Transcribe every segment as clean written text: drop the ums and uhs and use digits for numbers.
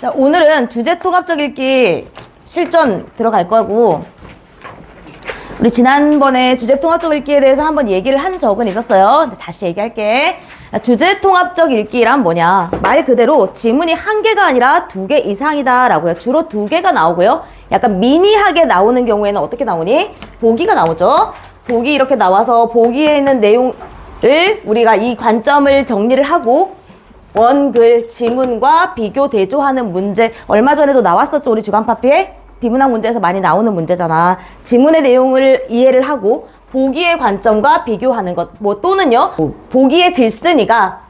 자, 오늘은 주제 통합적 읽기 실전 들어갈 거고, 우리 지난번에 주제 통합적 읽기에 대해서 한번 얘기를 한 적은 있었어요. 다시 얘기할게. 주제 통합적 읽기란 뭐냐? 말 그대로 지문이 한 개가 아니라 2개 이상이다 라고요. 주로 2개가 나오고요. 약간 미니하게 나오는 경우에는 어떻게 나오니? 보기가 나오죠. 보기 이렇게 나와서 보기에 있는 내용을 우리가 이 관점을 정리를 하고 원글, 지문과 비교 대조하는 문제, 얼마 전에도 나왔었죠. 우리 주간파피에 비문학 문제에서 많이 나오는 문제잖아. 지문의 내용을 이해를 하고 보기의 관점과 비교하는 것. 뭐 또는요, 보기의 글쓴이가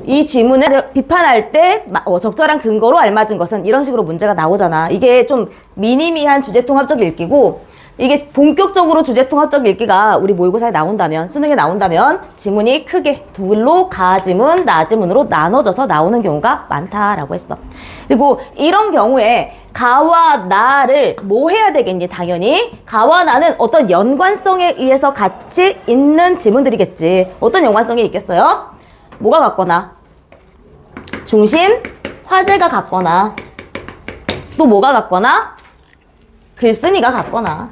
이 지문을 비판할 때 적절한 근거로 알맞은 것은, 이런 식으로 문제가 나오잖아. 이게 좀 미니미한 주제 통합적 읽기고, 이게 본격적으로 주제 통합적 읽기가 우리 모의고사에 나온다면, 수능에 나온다면 지문이 크게 둘로 가지문, 나지문으로 나눠져서 나오는 경우가 많다라고 했어. 그리고 이런 경우에 가와 나를 뭐 해야 되겠니? 당연히 가와 나는 어떤 연관성에 의해서 같이 있는 지문들이겠지. 어떤 연관성이 있겠어요? 뭐가 같거나, 중심, 화제가 같거나, 또 뭐가 같거나, 글쓴이가 같거나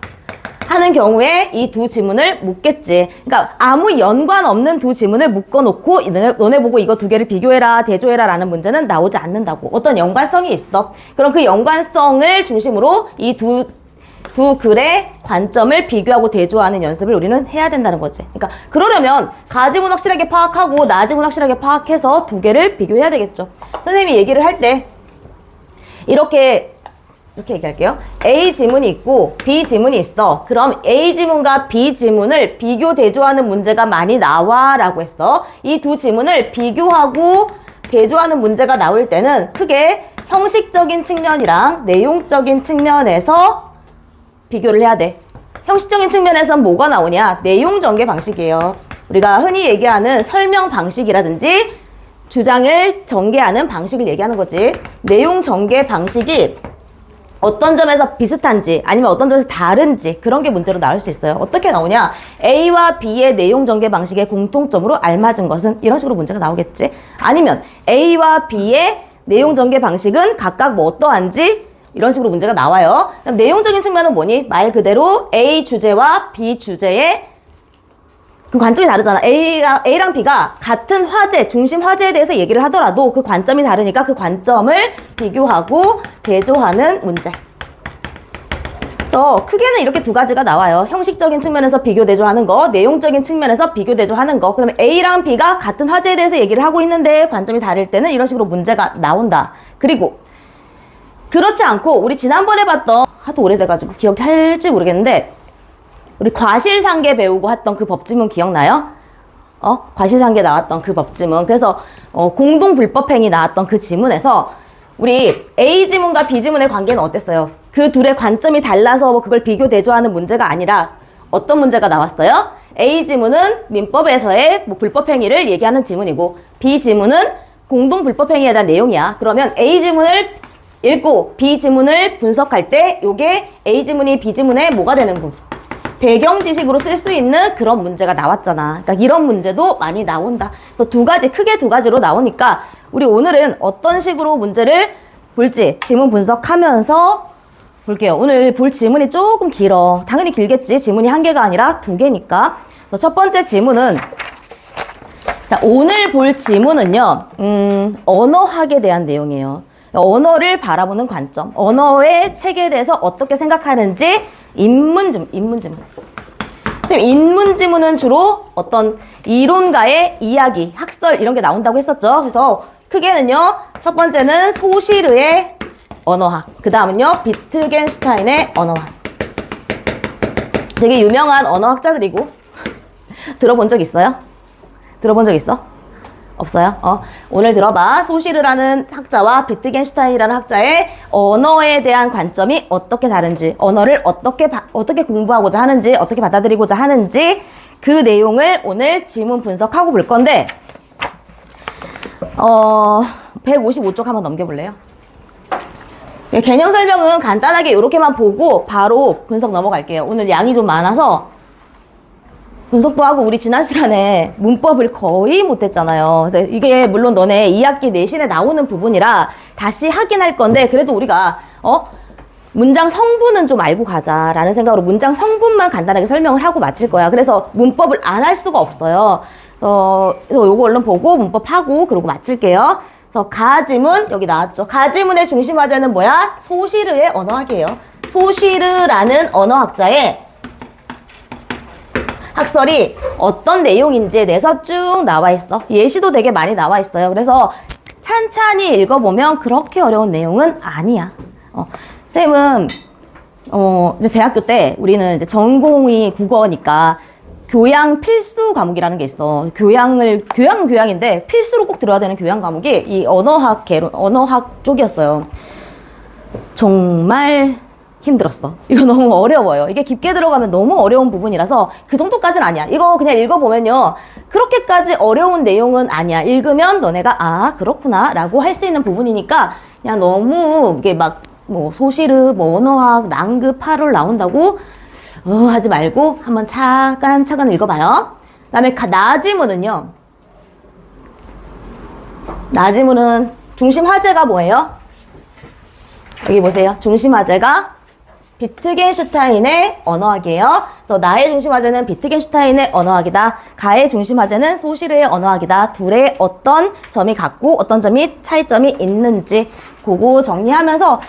하는 경우에 이 두 지문을 묶겠지. 그러니까 아무 연관 없는 두 지문을 묶어놓고 너네 보고 이거 2개를 비교해라, 대조해라 라는 문제는 나오지 않는다고. 어떤 연관성이 있어. 그럼 그 연관성을 중심으로 이 두 글의 관점을 비교하고 대조하는 연습을 우리는 해야 된다는 거지. 그러니까 그러려면 가지문 확실하게 파악하고 나지문 확실하게 파악해서 2개를 비교해야 되겠죠. 선생님이 얘기를 할 때 이렇게 얘기할게요. A 지문이 있고 B 지문이 있어. 그럼 A 지문과 B 지문을 비교 대조하는 문제가 많이 나와 라고 했어. 이 두 지문을 비교하고 대조하는 문제가 나올 때는 크게 형식적인 측면이랑 내용적인 측면에서 비교를 해야 돼. 형식적인 측면에서는 뭐가 나오냐? 내용 전개 방식이에요. 우리가 흔히 얘기하는 설명 방식이라든지 주장을 전개하는 방식을 얘기하는 거지. 내용 전개 방식이 어떤 점에서 비슷한지 아니면 어떤 점에서 다른지, 그런 게 문제로 나올 수 있어요. 어떻게 나오냐? A와 B의 내용 전개 방식의 공통점으로 알맞은 것은, 이런 식으로 문제가 나오겠지. 아니면 A와 B의 내용 전개 방식은 각각 뭐 어떠한지, 이런 식으로 문제가 나와요. 그럼 내용적인 측면은 뭐니? 말 그대로 A 주제와 B 주제의 그 관점이 다르잖아. A랑 B가 같은 화제, 중심 화제에 대해서 얘기를 하더라도 그 관점이 다르니까 그 관점을 비교하고 대조하는 문제. 그래서 크게는 이렇게 2가지가 나와요. 형식적인 측면에서 비교 대조하는 거, 내용적인 측면에서 비교 대조하는 거. 그러면 A랑 B가 같은 화제에 대해서 얘기를 하고 있는데 관점이 다를 때는 이런 식으로 문제가 나온다. 그리고 그렇지 않고 우리 지난번에 봤던, 하도 오래돼가지고 기억할지 모르겠는데, 우리 과실상계 배우고 했던 그 법지문 기억나요? 과실상계 나왔던 그 법지문. 그래서 공동불법행위 나왔던 그 지문에서 우리 A 지문과 B 지문의 관계는 어땠어요? 그 둘의 관점이 달라서 그걸 비교 대조하는 문제가 아니라 어떤 문제가 나왔어요? A 지문은 민법에서의 불법행위를 얘기하는 지문이고, B 지문은 공동불법행위에 대한 내용이야. 그러면 A 지문을 읽고 B 지문을 분석할 때 이게 A 지문이 B 지문에 뭐가 되는 분? 배경 지식으로 쓸 수 있는 그런 문제가 나왔잖아. 그러니까 이런 문제도 많이 나온다. 그래서 크게 2가지로 나오니까 우리 오늘은 어떤 식으로 문제를 볼지 지문 분석하면서 볼게요. 오늘 볼 지문이 조금 길어. 당연히 길겠지. 지문이 1개가 아니라 2개니까. 그래서 첫 번째 지문은, 자, 오늘 볼 지문은요, 언어학에 대한 내용이에요. 언어를 바라보는 관점, 언어의 체계에 대해서 어떻게 생각하는지, 인문지문. 인문지문은 주로 어떤 이론가의 이야기, 학설 이런 게 나온다고 했었죠. 그래서 크게는요, 첫 번째는 소시르의 언어학, 그 다음은요 비트겐슈타인의 언어학. 되게 유명한 언어학자들이고 들어본 적 있어요? 들어본 적 있어? 없어요? 오늘 들어봐. 소시르라는 학자와 비트겐슈타인이라는 학자의 언어에 대한 관점이 어떻게 다른지, 언어를 어떻게 공부하고자 하는지, 어떻게 받아들이고자 하는지, 그 내용을 오늘 지문 분석하고 볼 건데, 155쪽 한번 넘겨볼래요? 개념 설명은 간단하게 이렇게만 보고 바로 분석 넘어갈게요. 오늘 양이 좀 많아서 분석도 하고 우리 지난 시간에 문법을 거의 못했잖아요. 그래서 이게 물론 너네 2학기 내신에 나오는 부분이라 다시 하긴 할 건데 그래도 우리가 문장 성분은 좀 알고 가자라는 생각으로 문장 성분만 간단하게 설명을 하고 마칠 거야. 그래서 문법을 안 할 수가 없어요. 그래서 요거 얼른 보고 문법하고 그러고 마칠게요. 그래서 가지문 여기 나왔죠. 가지문의 중심 화제는 뭐야? 소시르의 언어학이에요. 소시르라는 언어학자의 학설이 어떤 내용인지에 대해서 쭉 나와 있어. 예시도 되게 많이 나와 있어요. 그래서 찬찬히 읽어보면 그렇게 어려운 내용은 아니야. 쌤은 이제 대학교 때 우리는 이제 전공이 국어니까 교양 필수 과목이라는 게 있어. 교양인데 필수로 꼭 들어야 되는 교양 과목이 이 언어학 쪽이었어요. 정말 힘들었어. 이거 너무 어려워요. 이게 깊게 들어가면 너무 어려운 부분이라서 그 정도까지는 아니야. 이거 그냥 읽어보면요. 그렇게까지 어려운 내용은 아니야. 읽으면 너네가 아 그렇구나 라고 할 수 있는 부분이니까 그냥 너무 이게 막 뭐 소시르, 뭐 언어학, 랑그, 파롤 나온다고 하지 말고 한번 차근차근 읽어봐요. 그 다음에 나지문은요. 나지문은 중심 화제가 뭐예요? 여기 보세요. 중심 화제가 비트겐슈타인의 언어학이에요. 그래서 나의 중심 화제는 비트겐슈타인의 언어학이다. 가의 중심 화제는 소시르의 언어학이다. 둘의 어떤 점이 같고 어떤 점이 차이점이 있는지 그거 정리하면서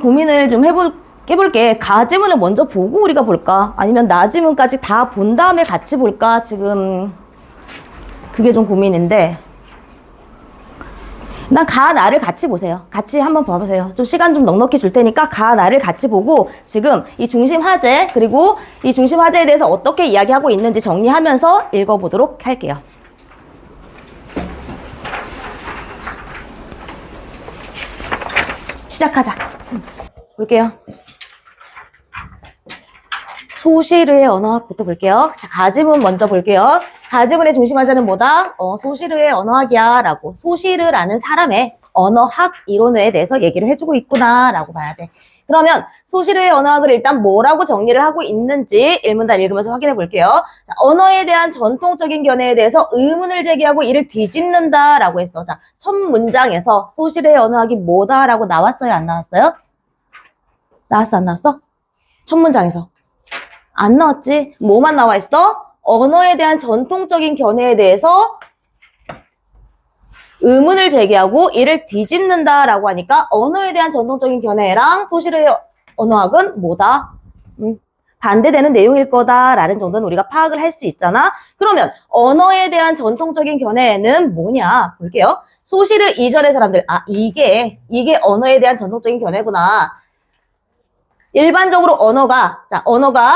고민을 좀 해볼게. 가지문을 먼저 보고 우리가 볼까? 아니면 나지문까지 다 본 다음에 같이 볼까? 지금 그게 좀 고민인데 난 가, 나를 같이 보세요. 같이 한번 봐보세요. 좀 시간 좀 넉넉히 줄 테니까 가, 나를 같이 보고 지금 이 중심 화제 그리고 이 중심 화제에 대해서 어떻게 이야기하고 있는지 정리하면서 읽어보도록 할게요. 시작하자. 볼게요. 소시르의 언어학부터 볼게요. 자, 가지문 먼저 볼게요. 가지문의 중심 화제는 뭐다? 소시르의 언어학이야 라고. 소시르라는 사람의 언어학 이론에 대해서 얘기를 해주고 있구나 라고 봐야 돼. 그러면 소시르의 언어학을 일단 뭐라고 정리를 하고 있는지 일문단 읽으면서 확인해 볼게요. 자, 언어에 대한 전통적인 견해에 대해서 의문을 제기하고 이를 뒤집는다 라고 했어. 자, 첫 문장에서 소시르의 언어학이 뭐다 라고 나왔어요? 안 나왔어요? 나왔어? 안 나왔어? 첫 문장에서. 안 나왔지? 뭐만 나와 있어? 언어에 대한 전통적인 견해에 대해서 의문을 제기하고 이를 뒤집는다라고 하니까 언어에 대한 전통적인 견해랑 소시르의 언어학은 뭐다? 반대되는 내용일 거다라는 정도는 우리가 파악을 할 수 있잖아. 그러면 언어에 대한 전통적인 견해는 뭐냐? 볼게요. 소시르 이전의 사람들, 이게 언어에 대한 전통적인 견해구나. 일반적으로 언어가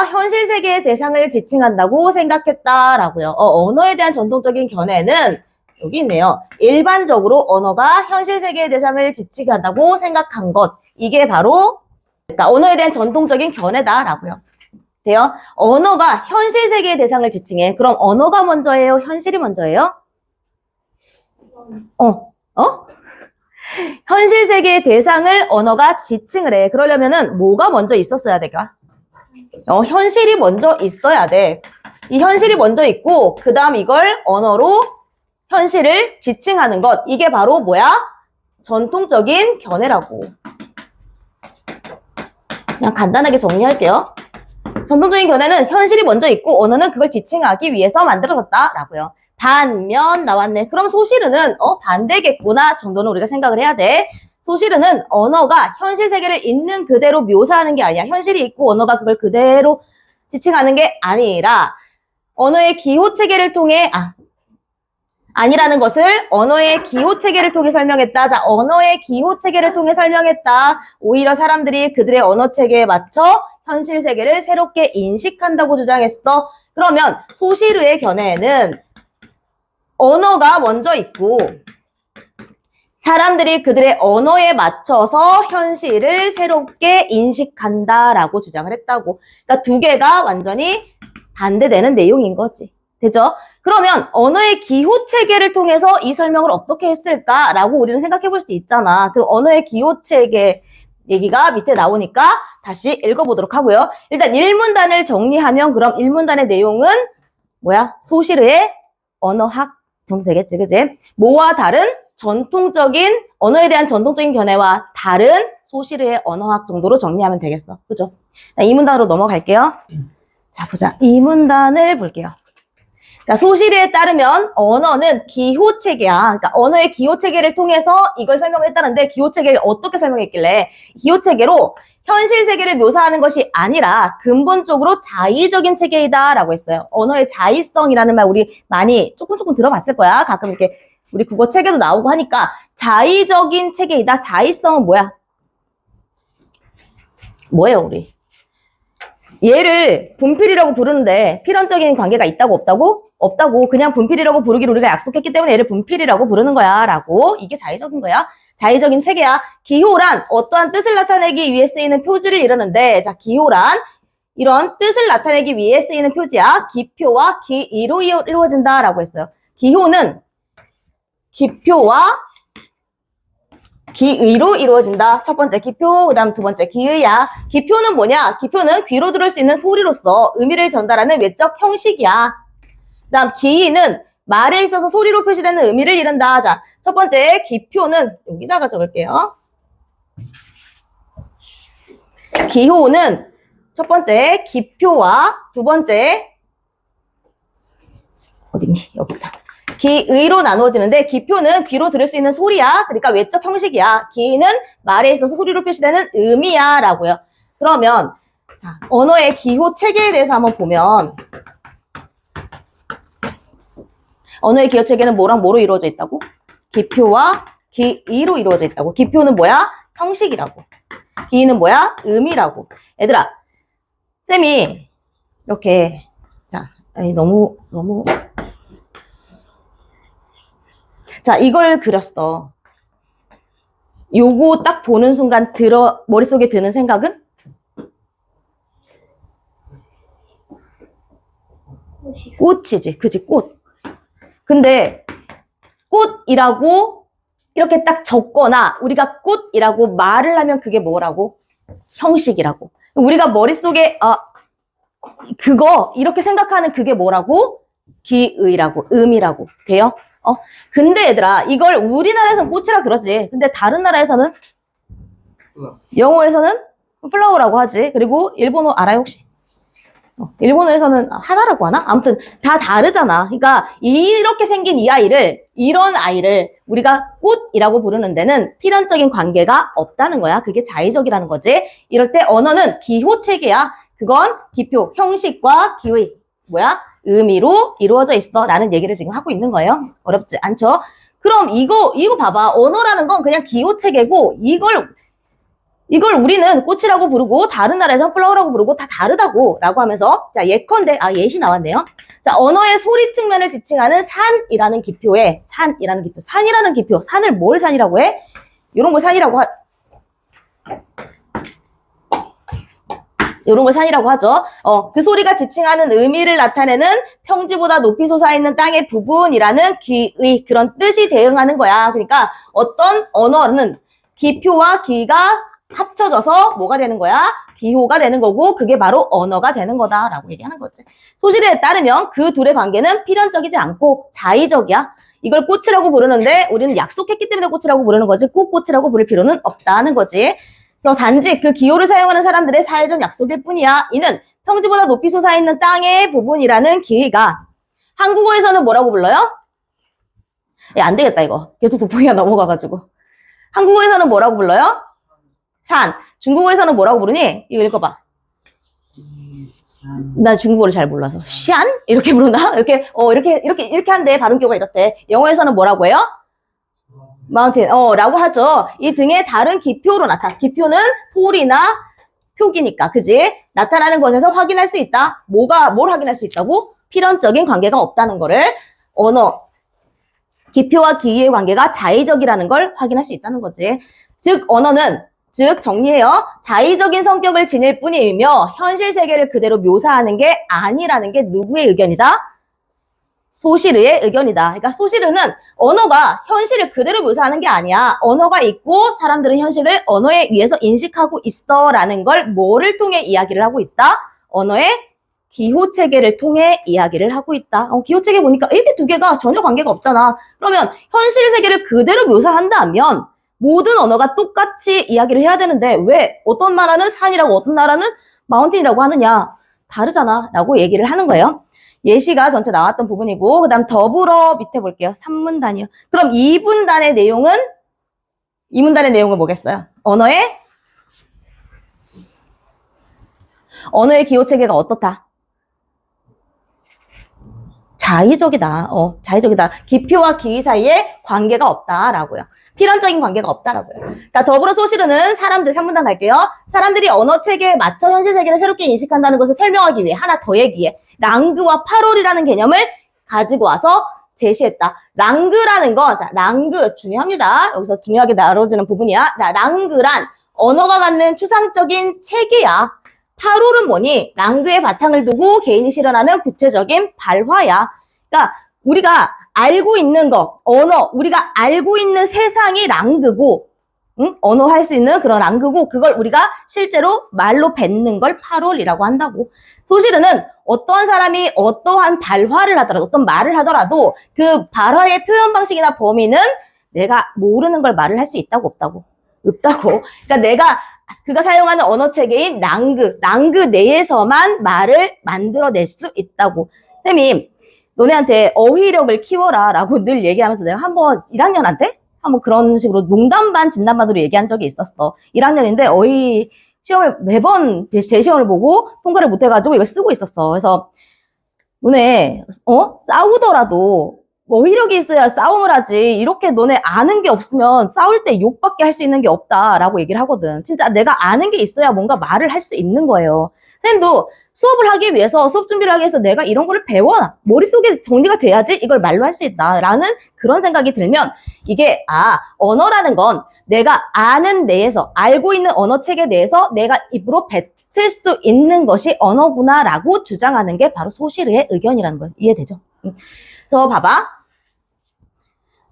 현실 세계의 대상을 지칭한다고 생각했다라고요. 언어에 대한 전통적인 견해는 여기 있네요. 일반적으로 언어가 현실 세계의 대상을 지칭한다고 생각한 것. 이게 바로 그러니까 언어에 대한 전통적인 견해다라고요. 돼요? 언어가 현실 세계의 대상을 지칭해. 그럼 언어가 먼저예요? 현실이 먼저예요? 현실 세계의 대상을 언어가 지칭을 해. 그러려면은 뭐가 먼저 있었어야 될까? 현실이 먼저 있어야 돼. 이 현실이 먼저 있고 그 다음 이걸 언어로 현실을 지칭하는 것. 이게 바로 뭐야? 전통적인 견해라고. 그냥 간단하게 정리할게요. 전통적인 견해는 현실이 먼저 있고 언어는 그걸 지칭하기 위해서 만들어졌다라고요. 반면 나왔네. 그럼 소시르는 반대겠구나 정도는 우리가 생각을 해야 돼. 소시르는 언어가 현실 세계를 있는 그대로 묘사하는 게 아니야. 현실이 있고 언어가 그걸 그대로 지칭하는 게 아니라 언어의 기호 체계를 통해 아니라는 것을 언어의 기호 체계를 통해 설명했다. 자, 언어의 기호 체계를 통해 설명했다. 오히려 사람들이 그들의 언어 체계에 맞춰 현실 세계를 새롭게 인식한다고 주장했어. 그러면 소시르의 견해에는 언어가 먼저 있고 사람들이 그들의 언어에 맞춰서 현실을 새롭게 인식한다라고 주장을 했다고. 그러니까 두 개가 완전히 반대되는 내용인 거지. 되죠? 그러면 언어의 기호 체계를 통해서 이 설명을 어떻게 했을까라고 우리는 생각해 볼 수 있잖아. 그럼 언어의 기호 체계 얘기가 밑에 나오니까 다시 읽어보도록 하고요. 일단 1문단을 정리하면 그럼 1문단의 내용은 뭐야? 소실의 언어학 정도 되겠지, 그지? 뭐와 다른 전통적인 언어에 대한 전통적인 견해와 다른 소실의 언어학 정도로 정리하면 되겠어. 그죠? 자, 이 문단으로 넘어갈게요. 자, 보자. 이 문단을 볼게요. 자, 소실에 따르면 언어는 기호체계야. 그러니까 언어의 기호체계를 통해서 이걸 설명했다는데 기호체계를 어떻게 설명했길래 기호체계로 현실 세계를 묘사하는 것이 아니라 근본적으로 자의적인 체계이다 라고 했어요. 언어의 자의성이라는 말 우리 많이 조금 들어봤을 거야. 가끔 이렇게 우리 국어 책에도 나오고 하니까 자의적인 체계이다. 자의성은 뭐야? 뭐예요, 우리? 얘를 분필이라고 부르는데 필연적인 관계가 있다고 없다고? 없다고. 그냥 분필이라고 부르기로 우리가 약속했기 때문에 얘를 분필이라고 부르는 거야 라고. 이게 자의적인 거야. 자의적인 체계야. 기호란 어떠한 뜻을 나타내기 위해 쓰이는 표지를 이루는데, 자, 기호란 이런 뜻을 나타내기 위해 쓰이는 표지야. 기표와 기의로 이루어진다라고 했어요. 기호는 기표와 기의로 이루어진다. 첫 번째 기표, 그 다음 두 번째 기의야. 기표는 뭐냐? 기표는 귀로 들을 수 있는 소리로서 의미를 전달하는 외적 형식이야. 그 다음 기의는 말에 있어서 소리로 표시되는 의미를 이룬다. 자, 첫 번째 기표는 여기다가 적을게요. 기호는 첫 번째 기표와 두 번째 어디니? 여기다. 기의로 나누어지는데 기표는 귀로 들을 수 있는 소리야. 그러니까 외적 형식이야. 기의는 말에 있어서 소리로 표시되는 의미야 라고요. 그러면 자, 언어의 기호 체계에 대해서 한번 보면 언어의 기호 체계는 뭐랑 뭐로 이루어져 있다고? 기표와 기의로 이루어져 있다고. 기표는 뭐야? 형식이라고. 기의는 뭐야? 의미라고. 얘들아, 쌤이 이렇게 자, 아니, 너무 자, 이걸 그렸어. 요거 딱 보는 순간 머릿속에 드는 생각은? 꽃이지. 그치, 꽃. 근데 꽃이라고 이렇게 딱 적거나 우리가 꽃이라고 말을 하면 그게 뭐라고? 형식이라고. 우리가 머릿속에 그거 이렇게 생각하는 그게 뭐라고? 기의라고, 의미라고. 돼요? 근데 얘들아, 이걸 우리나라에서는 꽃이라 그러지. 근데 다른 나라에서는? 영어에서는 플라워라고 하지. 그리고 일본어 알아요, 혹시? 일본어에서는 하나라고 하나? 아무튼 다 다르잖아. 그러니까 이렇게 생긴 이런 아이를 우리가 꽃이라고 부르는 데는 필연적인 관계가 없다는 거야. 그게 자의적이라는 거지. 이럴 때 언어는 기호체계야. 그건 기표, 형식과 기의, 뭐야? 의미로 이루어져 있어 라는 얘기를 지금 하고 있는 거예요. 어렵지 않죠? 그럼 이거 봐봐. 언어라는 건 그냥 기호체계고 이걸 우리는 꽃이라고 부르고 다른 나라에서는 플라워라고 부르고 다 다르다고 라고 하면서 자, 예컨대 예시 나왔네요. 자, 언어의 소리 측면을 지칭하는 산이라는 기표에 산이라는 기표. 산을 뭘 산이라고 해? 이런 걸 산이라고 이런 걸 산이라고 하죠. 그 소리가 지칭하는 의미를 나타내는 평지보다 높이 솟아있는 땅의 부분이라는 기의 그런 뜻이 대응하는 거야. 그러니까 어떤 언어는 기표와 기가 합쳐져서 뭐가 되는 거야? 기호가 되는 거고 그게 바로 언어가 되는 거다라고 얘기하는 거지. 소실에 따르면 그 둘의 관계는 필연적이지 않고 자의적이야. 이걸 꽃이라고 부르는데 우리는 약속했기 때문에 꽃이라고 부르는 거지 꼭 꽃이라고 부를 필요는 없다는 거지. 단지 그 기호를 사용하는 사람들의 사회적 약속일 뿐이야. 이는 평지보다 높이 솟아있는 땅의 부분이라는 기의가 한국어에서는 뭐라고 불러요? 안 되겠다 이거. 계속 돋보기가 넘어가가지고. 한국어에서는 뭐라고 불러요? 산. 중국어에서는 뭐라고 부르니? 이거 읽어봐. 나 중국어를 잘 몰라서. 샨? 이렇게 부른다? 이렇게 한데 발음교가 이렇대. 영어에서는 뭐라고 해요? 마운틴, 라고 하죠. 이 등의 다른 기표로 기표는 소리나 표기니까, 그지? 나타나는 것에서 확인할 수 있다. 뭘 확인할 수 있다고? 필연적인 관계가 없다는 거를 기표와 기의 관계가 자의적이라는 걸 확인할 수 있다는 거지. 즉, 언어는, 정리해요. 자의적인 성격을 지닐 뿐이며, 현실 세계를 그대로 묘사하는 게 아니라는 게 누구의 의견이다? 소실의 의견이다. 그러니까 소실의는 언어가 현실을 그대로 묘사하는 게 아니야. 언어가 있고 사람들은 현실을 언어에 의해서 인식하고 있어 라는 걸 뭐를 통해 이야기를 하고 있다? 언어의 기호체계를 통해 이야기를 하고 있다. 기호체계 보니까 이렇게 두 개가 전혀 관계가 없잖아. 그러면 현실 세계를 그대로 묘사한다면 모든 언어가 똑같이 이야기를 해야 되는데 왜 어떤 나라는 산이라고 어떤 나라는 마운틴이라고 하느냐. 다르잖아 라고 얘기를 하는 거예요. 예시가 전체 나왔던 부분이고 그 다음 더불어 밑에 볼게요. 3문단이요. 그럼 2문단의 내용은 뭐겠어요? 언어의 기호체계가 어떻다? 자의적이다. 자의적이다. 기표와 기의 사이에 관계가 없다라고요. 필연적인 관계가 없다라고요. 그러니까 더불어 소실은 사람들, 3문단 갈게요. 사람들이 언어 체계에 맞춰 현실 세계를 새롭게 인식한다는 것을 설명하기 위해 하나 더 얘기해. 랑그와 파롤이라는 개념을 가지고 와서 제시했다. 랑그라는 거, 자, 랑그 중요합니다. 여기서 중요하게 다뤄지는 부분이야. 랑그란 언어가 갖는 추상적인 체계야. 파롤은 뭐니? 랑그의 바탕을 두고 개인이 실현하는 구체적인 발화야. 그러니까 우리가 알고 있는 거, 언어, 우리가 알고 있는 세상이 랑그고, 언어 할 수 있는 그런 랑그고, 그걸 우리가 실제로 말로 뱉는 걸 파롤이라고 한다고. 소실은 어떠한 사람이 어떠한 발화를 하더라도, 어떤 말을 하더라도 그 발화의 표현 방식이나 범위는 내가 모르는 걸 말을 할 수 있다고 없다고? 없다고. 그러니까 그가 사용하는 언어 체계인 랑그 내에서만 말을 만들어낼 수 있다고. 쌤이 너네한테 어휘력을 키워라 라고 늘 얘기하면서 내가 한번 1학년한테 한번 그런 식으로 농담 반 진담 반으로 얘기한 적이 있었어. 1학년인데 어휘 시험을 매번 제 시험을 보고 통과를 못해가지고 이걸 쓰고 있었어. 그래서 너네 싸우더라도 어휘력이 있어야 싸움을 하지. 이렇게 너네 아는 게 없으면 싸울 때 욕밖에 할 수 있는 게 없다라고 얘기를 하거든. 진짜 내가 아는 게 있어야 뭔가 말을 할 수 있는 거예요. 선생님도 수업을 하기 위해서, 수업 준비를 하기 위해서 내가 이런 거를 배워. 머릿속에 정리가 돼야지 이걸 말로 할 수 있다라는 그런 생각이 들면 이게, 언어라는 건 내가 아는 내에서, 알고 있는 언어 체계 내에서 내가 입으로 뱉을 수 있는 것이 언어구나라고 주장하는 게 바로 소실의 의견이라는 거예요. 이해되죠? 그래서 봐봐.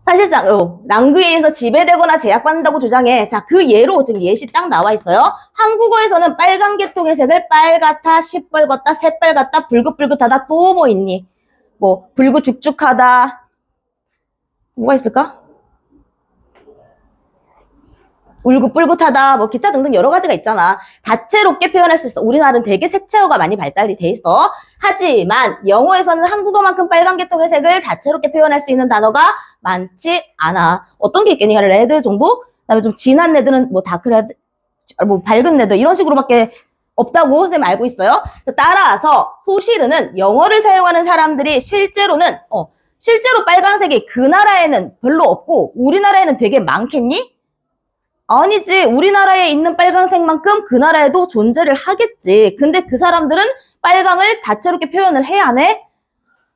사실상 랑그에 의해서 지배되거나 제약받는다고 주장해. 자, 그 예로 지금 예시 딱 나와 있어요. 한국어에서는 빨간 계통의 색을 빨갛다, 시뻘겋다, 새빨갛다, 붉긋붉긋하다. 또 뭐 있니? 뭐 붉고죽죽하다. 뭐가 있을까? 울긋불긋하다, 뭐 기타 등등 여러 가지가 있잖아. 다채롭게 표현할 수 있어. 우리나라는 되게 색채어가 많이 발달이 돼 있어. 하지만 영어에서는 한국어만큼 빨간 계통의 색을 다채롭게 표현할 수 있는 단어가 많지 않아. 어떤 게 있겠니? 레드 정도? 그다음에 좀 진한 레드는 뭐 다크레드, 뭐 밝은 레드 이런 식으로밖에 없다고 선생님 알고 있어요. 따라서 소실은 영어를 사용하는 사람들이 실제로 빨간색이 그 나라에는 별로 없고 우리나라에는 되게 많겠니? 아니지. 우리나라에 있는 빨간색만큼 그 나라에도 존재를 하겠지. 근데 그 사람들은 빨강을 다채롭게 표현을 해야 하네?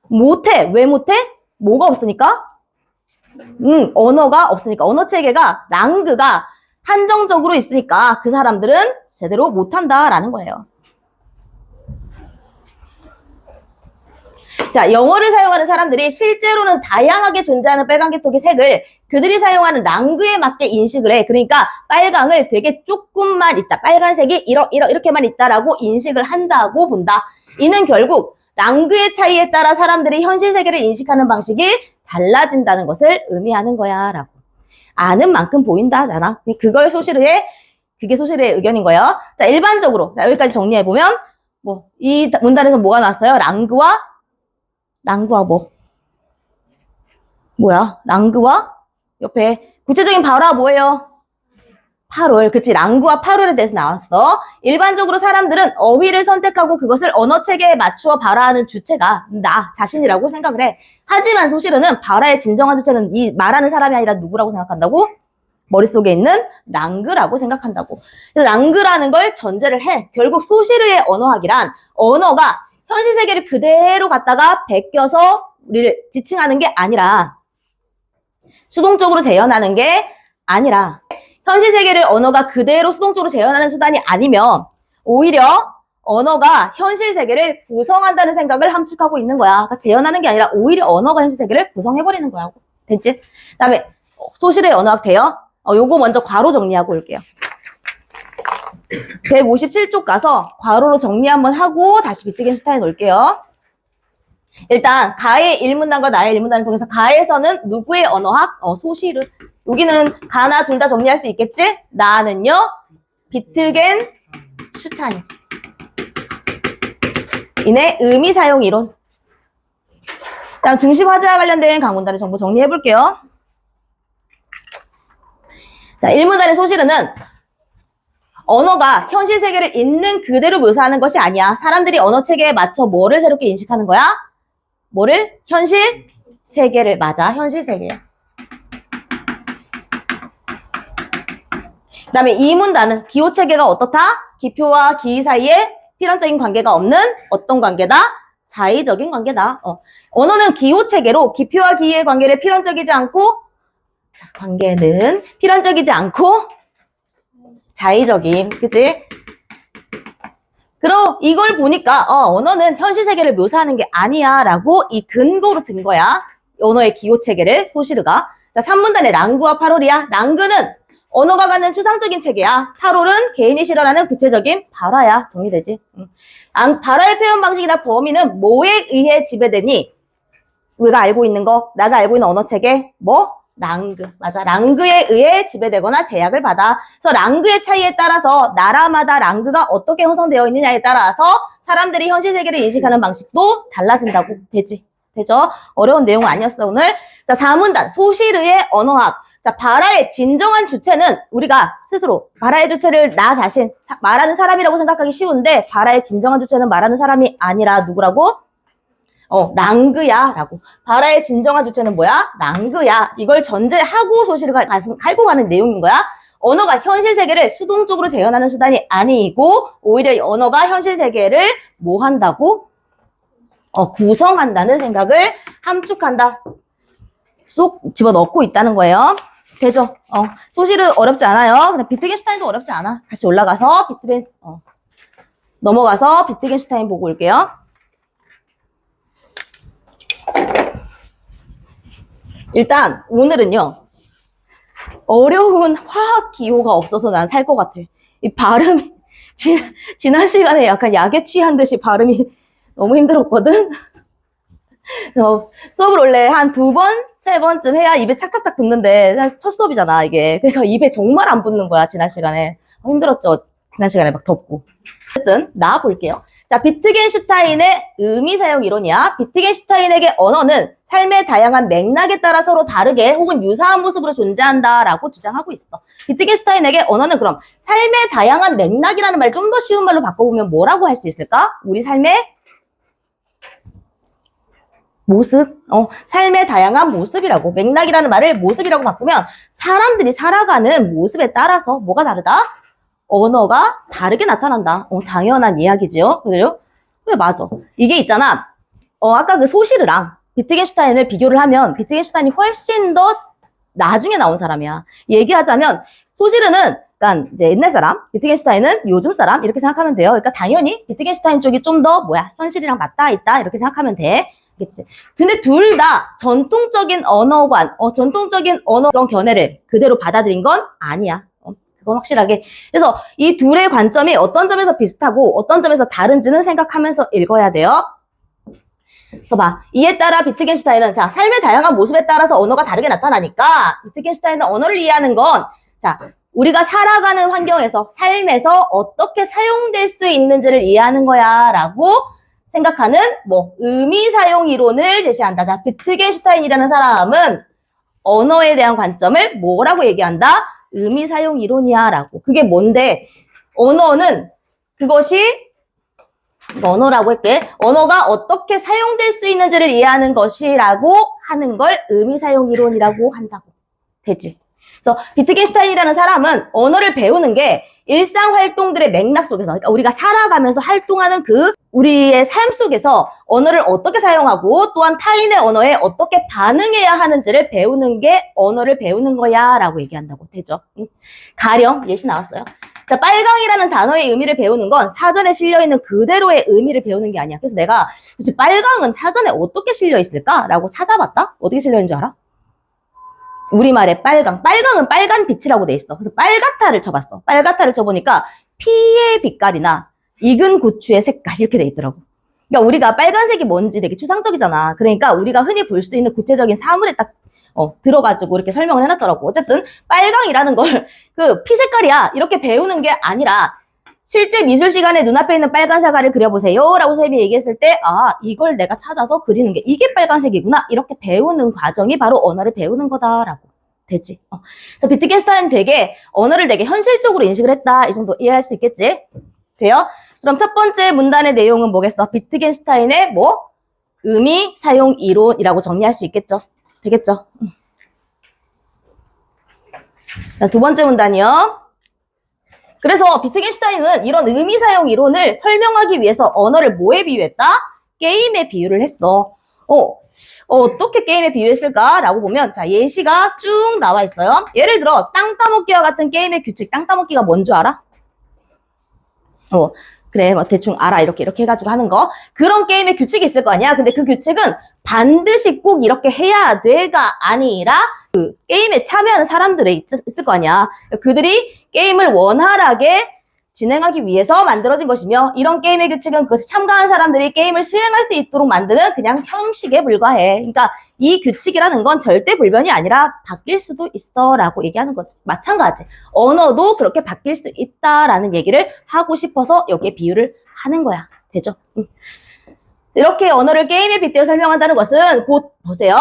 못해. 왜 못해? 뭐가 없으니까? 언어가 없으니까. 언어 체계가, 랑그가 한정적으로 있으니까 그 사람들은 제대로 못한다라는 거예요. 자, 영어를 사용하는 사람들이 실제로는 다양하게 존재하는 빨간 계통의 색을 그들이 사용하는 랑그에 맞게 인식을 해. 그러니까 빨강을 되게 조금만 있다. 빨간색이 이렇게만 있다라고 인식을 한다고 본다. 이는 결국 랑그의 차이에 따라 사람들이 현실 세계를 인식하는 방식이 달라진다는 것을 의미하는 거야. 라고. 아는 만큼 보인다잖아. 그게 소실의 의견인 거예요. 자, 일반적으로. 자, 여기까지 정리해보면, 이 문단에서 뭐가 나왔어요? 랑그와 랑그와 옆에 구체적인 발화 뭐예요? 파롤. 그치. 랑그와 파롤에 대해서 나왔어. 일반적으로 사람들은 어휘를 선택하고 그것을 언어 체계에 맞추어 발화하는 주체가 나 자신이라고 생각을 해. 하지만 소실은 발화의 진정한 주체는 이 말하는 사람이 아니라 누구라고 생각한다고? 머릿속에 있는 랑그라고 생각한다고. 그래서 랑그라는 걸 전제를 해. 결국 소실의 언어학이란 언어가 현실 세계를 그대로 갖다가 베껴서 우리를 지칭하는 게 아니라 수동적으로 재현하는 게 아니라 현실 세계를 언어가 그대로 수동적으로 재현하는 수단이 아니면 오히려 언어가 현실 세계를 구성한다는 생각을 함축하고 있는 거야. 그러니까 재현하는 게 아니라 오히려 언어가 현실 세계를 구성해버리는 거야. 됐지? 그다음에 소실의 언어학 돼요? 요거 먼저 괄호 정리하고 올게요. 157쪽 가서 괄호로 정리 한번 하고 다시 비트겐슈타인 올게요. 일단 가의 일문단과 나의 일문단을 통해서 가에서는 누구의 언어학? 소시르. 여기는 가나 둘 다 정리할 수 있겠지? 나는요 비트겐슈타인 이내 의미 사용 이론. 다음 중심 화제와 관련된 강문단의 정보 정리해 볼게요. 자, 1문단의 소시르는 언어가 현실 세계를 있는 그대로 묘사하는 것이 아니야. 사람들이 언어 체계에 맞춰 뭐를 새롭게 인식하는 거야? 뭐를? 현실 세계를. 맞아, 현실 세계야. 그 다음에 2문단은 기호 체계가 어떻다? 기표와 기의 사이에 필연적인 관계가 없는 어떤 관계다? 자의적인 관계다. 언어는 기호 체계로 기표와 기의 관계를 필연적이지 않고, 자, 관계는 필연적이지 않고 자의적인, 그치? 그럼 이걸 보니까 언어는 현실 세계를 묘사하는 게 아니야 라고 이 근거로 든 거야. 언어의 기호 체계를 소시르가. 자, 3문단의 랑구와 파롤이야. 랑구는 언어가 갖는 추상적인 체계야. 파롤은 개인이 실현하는 구체적인 발화야. 정리되지? 발화의 표현 방식이나 범위는 뭐에 의해 지배되니? 우리가 알고 있는 거, 나가 알고 있는 언어 체계, 뭐? 랑그. 맞아. 랑그에 의해 지배되거나 제약을 받아. 그래서 랑그의 차이에 따라서 나라마다 랑그가 어떻게 형성되어 있느냐에 따라서 사람들이 현실 세계를 인식하는 방식도 달라진다고. 되지? 되죠? 어려운 내용은 아니었어, 오늘. 자, 4문단. 소시르의 언어학. 자, 발화의 진정한 주체는 우리가 스스로 발화의 주체를 나 자신, 말하는 사람이라고 생각하기 쉬운데 발화의 진정한 주체는 말하는 사람이 아니라 누구라고? 랑그야 라고. 발화의 진정한 주체는 뭐야? 랑그야. 이걸 전제하고 소시르가 갈고 가는 내용인 거야. 언어가 현실 세계를 수동적으로 재현하는 수단이 아니고 오히려 언어가 현실 세계를 뭐 한다고? 구성한다는 생각을 함축한다. 쏙 집어넣고 있다는 거예요. 되죠? 소시르 어렵지 않아요. 근데 비트겐슈타인도 어렵지 않아. 다시 올라가서 넘어가서 비트겐슈타인 보고 올게요. 일단 오늘은요 어려운 화학 기호가 없어서 난 살 것 같아. 이 발음이 지난 시간에 약간 약에 취한 듯이 발음이 너무 힘들었거든. 수업을 원래 한 2번, 3번쯤 해야 입에 착착착 붙는데 첫 수업이잖아 이게. 그러니까 입에 정말 안 붙는 거야 지난 시간에. 힘들었죠. 지난 시간에 막 덥고. 어쨌든 나 볼게요. 자, 비트겐슈타인의 의미 사용 이론이야. 비트겐슈타인에게 언어는 삶의 다양한 맥락에 따라 서로 다르게 혹은 유사한 모습으로 존재한다라고 주장하고 있어. 비트겐슈타인에게 언어는 그럼 삶의 다양한 맥락이라는 말 좀 더 쉬운 말로 바꿔보면 뭐라고 할 수 있을까? 우리 삶의 모습, 삶의 다양한 모습이라고. 맥락이라는 말을 모습이라고 바꾸면 사람들이 살아가는 모습에 따라서 뭐가 다르다? 언어가 다르게 나타난다. 당연한 이야기지요. 그래요? 그래, 맞아. 이게 있잖아. 아까 그 소시르랑 비트겐슈타인을 비교를 하면 비트겐슈타인이 훨씬 더 나중에 나온 사람이야. 얘기하자면 소시르는 그러니까 이제 옛날 사람, 비트겐슈타인은 요즘 사람 이렇게 생각하면 돼요. 그러니까 당연히 비트겐슈타인 쪽이 좀 더 현실이랑 맞닿아 있다 이렇게 생각하면 돼. 겠지. 근데 둘 다 전통적인 언어관, 전통적인 언어 그런 견해를 그대로 받아들인 건 아니야. 그건 확실하게. 그래서 이 둘의 관점이 어떤 점에서 비슷하고 어떤 점에서 다른지는 생각하면서 읽어야 돼요. 봐봐. 이에 따라 비트겐슈타인은 자, 삶의 다양한 모습에 따라서 언어가 다르게 나타나니까 비트겐슈타인은 언어를 이해하는 건 자, 우리가 살아가는 환경에서 삶에서 어떻게 사용될 수 있는지를 이해하는 거야 라고 생각하는 의미 사용 이론을 제시한다. 자, 비트겐슈타인이라는 사람은 언어에 대한 관점을 뭐라고 얘기한다? 의미 사용 이론이야 라고. 그게 뭔데? 언어는 그것이 언어라고 할게. 언어가 어떻게 사용될 수 있는지를 이해하는 것이라고 하는 걸 의미 사용 이론이라고 한다고. 되지? 그래서 비트겐슈타인이라는 사람은 언어를 배우는 게 일상 활동들의 맥락 속에서, 그러니까 우리가 살아가면서 활동하는 그 우리의 삶 속에서 언어를 어떻게 사용하고 또한 타인의 언어에 어떻게 반응해야 하는지를 배우는 게 언어를 배우는 거야 라고 얘기한다고. 되죠? 가령 예시 나왔어요. 자, 빨강이라는 단어의 의미를 배우는 건 사전에 실려있는 그대로의 의미를 배우는 게 아니야. 그래서 내가 도대체 빨강은 사전에 어떻게 실려있을까? 라고 찾아봤다? 어떻게 실려있는 줄 알아? 우리말에 빨강. 빨강은 빨간 빛이라고 돼 있어. 그래서 빨갛다를 쳐봤어. 빨갛다를 쳐보니까 피의 빛깔이나 익은 고추의 색깔 이렇게 돼 있더라고. 그러니까 우리가 빨간색이 뭔지 되게 추상적이잖아. 그러니까 우리가 흔히 볼 수 있는 구체적인 사물에 딱 들어가지고 이렇게 설명을 해놨더라고. 어쨌든 빨강이라는 걸 그 피 색깔이야 이렇게 배우는 게 아니라 실제 미술 시간에 눈앞에 있는 빨간 사과를 그려보세요 라고 선생님이 얘기했을 때 아 이걸 내가 찾아서 그리는 게 이게 빨간색이구나 이렇게 배우는 과정이 바로 언어를 배우는 거다라고 되지. 그래서 비트겐슈타인은 되게 언어를 되게 현실적으로 인식을 했다 이 정도 이해할 수 있겠지? 돼요? 그럼 첫 번째 문단의 내용은 뭐겠어? 비트겐슈타인의 뭐? 의미 사용 이론이라고 정리할 수 있겠죠? 되겠죠? 자, 두 번째 문단이요. 그래서 비트겐슈타인은 이런 의미 사용 이론을 설명하기 위해서 언어를 뭐에 비유했다? 게임에 비유를 했어. 어떻게 게임에 비유했을까? 라고 보면 자 예시가 쭉 나와 있어요. 예를 들어 땅 따먹기와 같은 게임의 규칙. 땅 따먹기가 뭔 줄 알아? 그래 뭐 대충 알아 이렇게 해가지고 하는 거. 그런 게임의 규칙이 있을 거 아니야. 근데 그 규칙은 반드시 꼭 이렇게 해야 돼가 아니라 그 게임에 참여하는 사람들이 있을 거 아니야. 그들이 게임을 원활하게 진행하기 위해서 만들어진 것이며 이런 게임의 규칙은 그것에 참가한 사람들이 게임을 수행할 수 있도록 만드는 그냥 형식에 불과해. 그러니까 이 규칙이라는 건 절대 불변이 아니라 바뀔 수도 있어 라고 얘기하는 거지. 마찬가지. 언어도 그렇게 바뀔 수 있다라는 얘기를 하고 싶어서 여기에 비유를 하는 거야. 되죠? 이렇게 언어를 게임에 빗대어 설명한다는 것은 곧 보세요.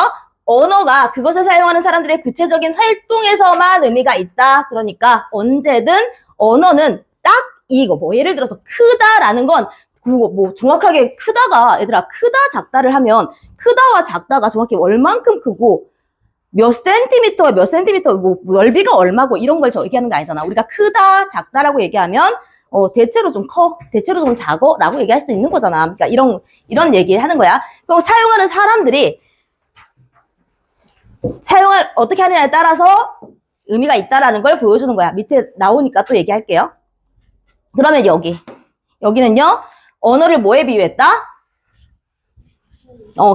언어가 그것을 사용하는 사람들의 구체적인 활동에서만 의미가 있다. 그러니까 언제든 언어는 딱 이거 뭐 예를 들어서 크다라는 건 그거 뭐 정확하게 크다가 얘들아 크다 작다를 하면 크다와 작다가 정확히 얼만큼 크고 몇 센티미터와 몇 센티미터 뭐 넓이가 얼마고 이런 걸 얘기하는 거 아니잖아. 우리가 크다 작다라고 얘기하면 대체로 좀 커, 대체로 좀 작어 라고 얘기할 수 있는 거잖아. 그러니까 이런 얘기를 하는 거야. 그럼 사용하는 사람들이 사용을 어떻게 하느냐에 따라서 의미가 있다라는 걸 보여주는 거야. 밑에 나오니까 또 얘기할게요. 그러면 여기는요. 언어를 뭐에 비유했다?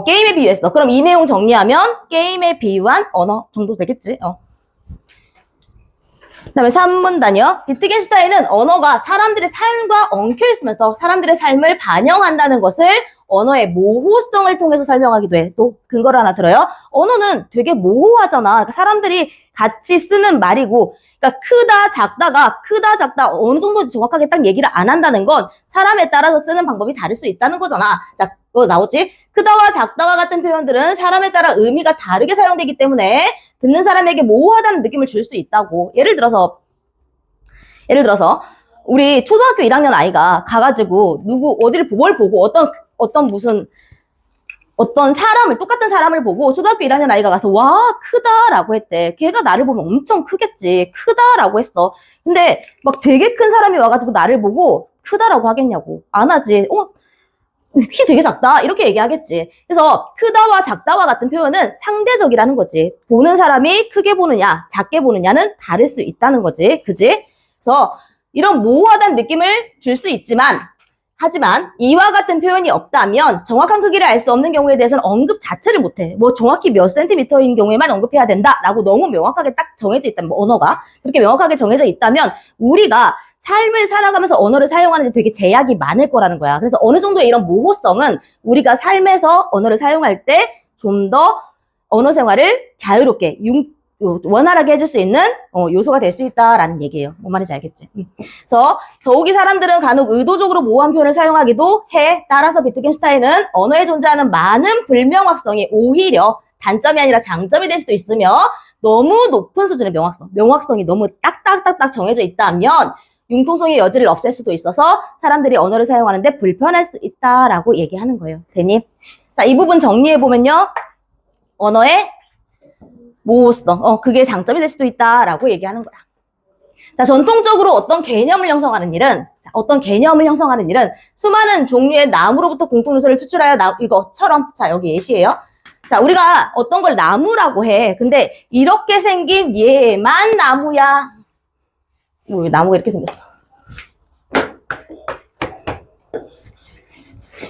게임에 비유했어. 그럼 이 내용 정리하면 게임에 비유한 언어 정도 되겠지. 그 다음에 3문단이요. 비트겐슈타인은 언어가 사람들의 삶과 엉켜있으면서 사람들의 삶을 반영한다는 것을 언어의 모호성을 통해서 설명하기도 해. 또 근거를 하나 들어요. 언어는 되게 모호하잖아. 그러니까 사람들이 같이 쓰는 말이고 그러니까 크다 작다 어느 정도인지 정확하게 딱 얘기를 안 한다는 건 사람에 따라서 쓰는 방법이 다를 수 있다는 거잖아. 자, 나오지? 크다와 작다와 같은 표현들은 사람에 따라 의미가 다르게 사용되기 때문에 듣는 사람에게 모호하다는 느낌을 줄 수 있다고. 예를 들어서 우리 초등학교 1학년 아이가 가가지고 어디를 뭘 보고 어떤 사람을 똑같은 사람을 보고 초등학교 1학년 아이가 가서 와 크다라고 했대. 걔가 나를 보면 엄청 크겠지. 크다라고 했어. 근데 막 되게 큰 사람이 와가지고 나를 보고 크다라고 하겠냐고. 안 하지. 키 되게 작다 이렇게 얘기하겠지. 그래서 크다와 작다와 같은 표현은 상대적이라는 거지. 보는 사람이 크게 보느냐 작게 보느냐는 다를 수 있다는 거지. 그지? 그래서 이런 모호하다는 느낌을 줄 수 있지만 하지만 이와 같은 표현이 없다면 정확한 크기를 알 수 없는 경우에 대해서는 언급 자체를 못해. 뭐 정확히 몇 센티미터인 경우에만 언급해야 된다라고 너무 명확하게 딱 정해져 있다면 언어가 그렇게 명확하게 정해져 있다면 우리가 삶을 살아가면서 언어를 사용하는데 되게 제약이 많을 거라는 거야. 그래서 어느 정도의 이런 모호성은 우리가 삶에서 언어를 사용할 때 좀 더 언어 생활을 자유롭게 원활하게 해줄 수 있는 요소가 될 수 있다라는 얘기예요. 뭔 말인지 알겠지? 그래서 더욱이 사람들은 간혹 의도적으로 모호한 표현을 사용하기도 해. 따라서 비트겐슈타인은 언어에 존재하는 많은 불명확성이 오히려 단점이 아니라 장점이 될 수도 있으며 너무 높은 수준의 명확성이 너무 딱딱딱딱 정해져 있다면 융통성의 여지를 없앨 수도 있어서 사람들이 언어를 사용하는데 불편할 수 있다라고 얘기하는 거예요. 되니? 자, 이 부분 정리해보면요. 언어의 모호성, 그게 장점이 될 수도 있다라고 얘기하는 거야. 자, 전통적으로 어떤 개념을 형성하는 일은 수많은 종류의 나무로부터 공통 요소를 추출하여 이것처럼, 자, 여기 예시예요. 자, 우리가 어떤 걸 나무라고 해. 근데 이렇게 생긴 얘만 나무야. 왜 나무가 이렇게 생겼어?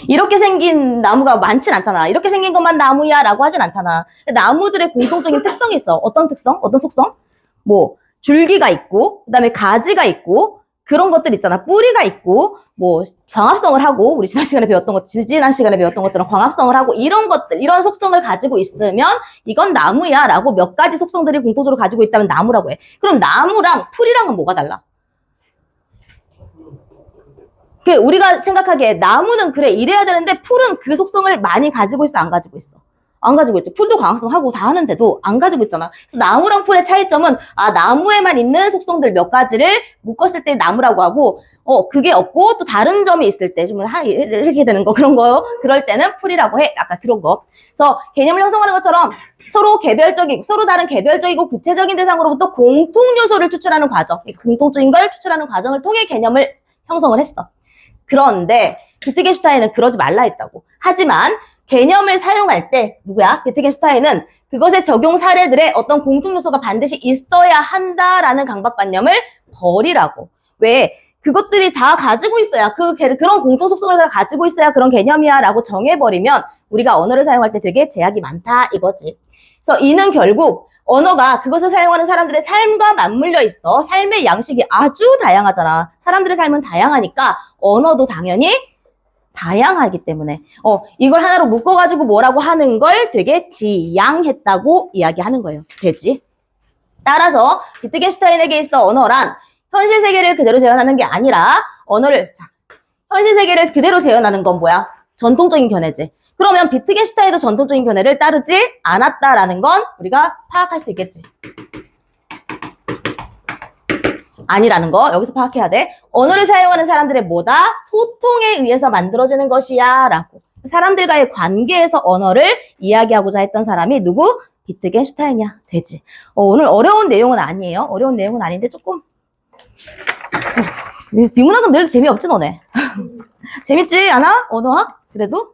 이렇게 생긴 나무가 많진 않잖아. 이렇게 생긴 것만 나무야 라고 하진 않잖아. 나무들의 공통적인 특성이 있어. 어떤 특성? 어떤 속성? 뭐 줄기가 있고 그 다음에 가지가 있고 그런 것들 있잖아. 뿌리가 있고, 뭐, 광합성을 하고, 우리 지난 시간에 배웠던 것처럼 광합성을 하고, 이런 것들, 이런 속성을 가지고 있으면, 이건 나무야, 라고 몇 가지 속성들이 공통적으로 가지고 있다면 나무라고 해. 그럼 나무랑 풀이랑은 뭐가 달라? 우리가 생각하기에 나무는 그래, 이래야 되는데, 풀은 그 속성을 많이 가지고 있어, 안 가지고 있어? 안 가지고 있지. 풀도 광합성하고 다 하는데도 안 가지고 있잖아. 그래서 나무랑 풀의 차이점은 나무에만 있는 속성들 몇 가지를 묶었을 때 나무라고 하고 그게 없고 또 다른 점이 있을 때 좀 이렇게 되는 거 그런 거요. 그럴 때는 풀이라고 해. 아까 그런 거. 그래서 개념을 형성하는 것처럼 서로 다른 개별적이고 구체적인 대상으로부터 공통 요소를 추출하는 과정. 공통적인 걸 추출하는 과정을 통해 개념을 형성을 했어. 그런데 비트겐슈타인은 그러지 말라 했다고. 하지만 개념을 사용할 때 비트겐슈타인은 그것의 적용 사례들의 어떤 공통 요소가 반드시 있어야 한다라는 강박관념을 버리라고. 왜? 그것들이 다 가지고 있어야 그런 공통 속성을 다 가지고 있어야 그런 개념이야 라고 정해버리면 우리가 언어를 사용할 때 되게 제약이 많다 이거지. 그래서 이는 결국 언어가 그것을 사용하는 사람들의 삶과 맞물려 있어. 삶의 양식이 아주 다양하잖아. 사람들의 삶은 다양하니까 언어도 당연히 다양하기 때문에 이걸 하나로 묶어가지고 뭐라고 하는 걸 되게 지양했다고 이야기하는 거예요. 되지? 따라서 비트겐슈타인에게 있어 언어란 현실 세계를 그대로 재현하는 게 아니라 현실 세계를 그대로 재현하는 건 뭐야? 전통적인 견해지. 그러면 비트겐슈타인도 전통적인 견해를 따르지 않았다라는 건 우리가 파악할 수 있겠지. 아니라는 거 여기서 파악해야 돼. 언어를 사용하는 사람들의 뭐다? 소통에 의해서 만들어지는 것이야 라고. 사람들과의 관계에서 언어를 이야기하고자 했던 사람이 누구? 비트겐슈타인이야. 되지. 오늘 어려운 내용은 아니에요. 어려운 내용은 아닌데 조금 비문학은 늘 재미없지 너네. 재밌지 않아? 언어학? 그래도?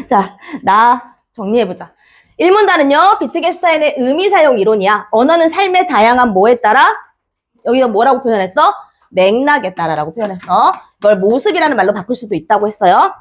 자, 나 정리해보자. 1문단은요, 비트겐슈타인의 의미 사용 이론이야. 언어는 삶의 다양한 뭐에 따라? 여기가 뭐라고 표현했어? 맥락에 따라라고 표현했어. 이걸 모습이라는 말로 바꿀 수도 있다고 했어요.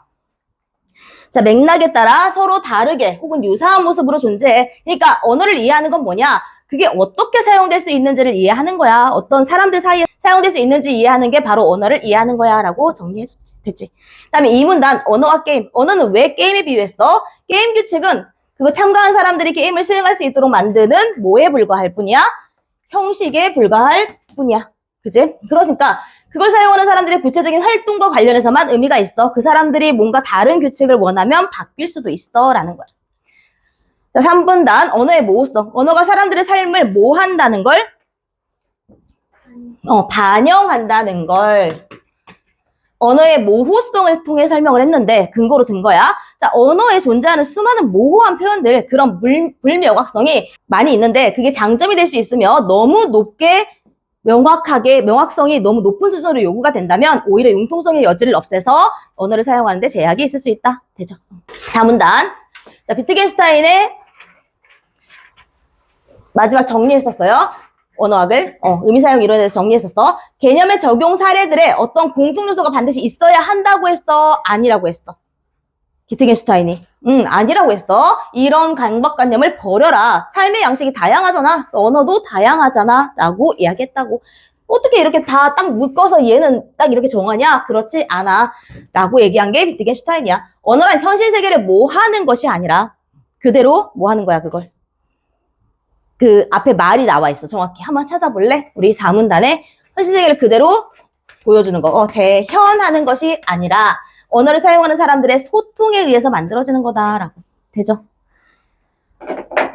자, 맥락에 따라 서로 다르게 혹은 유사한 모습으로 존재해. 그러니까 언어를 이해하는 건 뭐냐? 그게 어떻게 사용될 수 있는지를 이해하는 거야. 어떤 사람들 사이에 사용될 수 있는지 이해하는 게 바로 언어를 이해하는 거야 라고 정리해줬지. 됐지? 그 다음에 2문단, 언어와 게임. 언어는 왜 게임에 비유했어? 게임 규칙은 그거 참가한 사람들이 게임을 수행할 수 있도록 만드는 뭐에 불과할 뿐이야? 형식에 불과할 뿐이야. 그지? 그러니까 그걸 사용하는 사람들의 구체적인 활동과 관련해서만 의미가 있어. 그 사람들이 뭔가 다른 규칙을 원하면 바뀔 수도 있어 라는 거야. 자, 3분단 언어의 모호성. 언어가 사람들의 삶을 뭐 한다는 걸? 반영한다는 걸. 언어의 모호성을 통해 설명을 했는데 근거로 든 거야. 자, 언어에 존재하는 수많은 모호한 표현들, 그런 불명확성이 많이 있는데 그게 장점이 될 수 있으며 너무 높게 명확성이 너무 높은 수준으로 요구가 된다면 오히려 융통성의 여지를 없애서 언어를 사용하는데 제약이 있을 수 있다. 되죠? 4문단. 자, 비트겐슈타인의 마지막 정리했었어요. 언어학을 의미사용 이론에 대해서 정리했었어. 개념의 적용 사례들의 어떤 공통 요소가 반드시 있어야 한다고 했어? 아니라고 했어? 비트겐슈타인이 아니라고 했어. 이런 강박관념을 버려라. 삶의 양식이 다양하잖아. 언어도 다양하잖아 라고 이야기했다고. 어떻게 이렇게 다 딱 묶어서 얘는 딱 이렇게 정하냐? 그렇지 않아 라고 얘기한 게 비트겐슈타인이야. 언어란 현실 세계를 뭐 하는 것이 아니라 그대로 뭐 하는 거야 그걸. 그 앞에 말이 나와 있어. 정확히 한번 찾아볼래? 우리 4문단에 현실 세계를 그대로 보여주는 거. 재현하는 것이 아니라 언어를 사용하는 사람들의 소통에 의해서 만들어지는 거다라고. 되죠?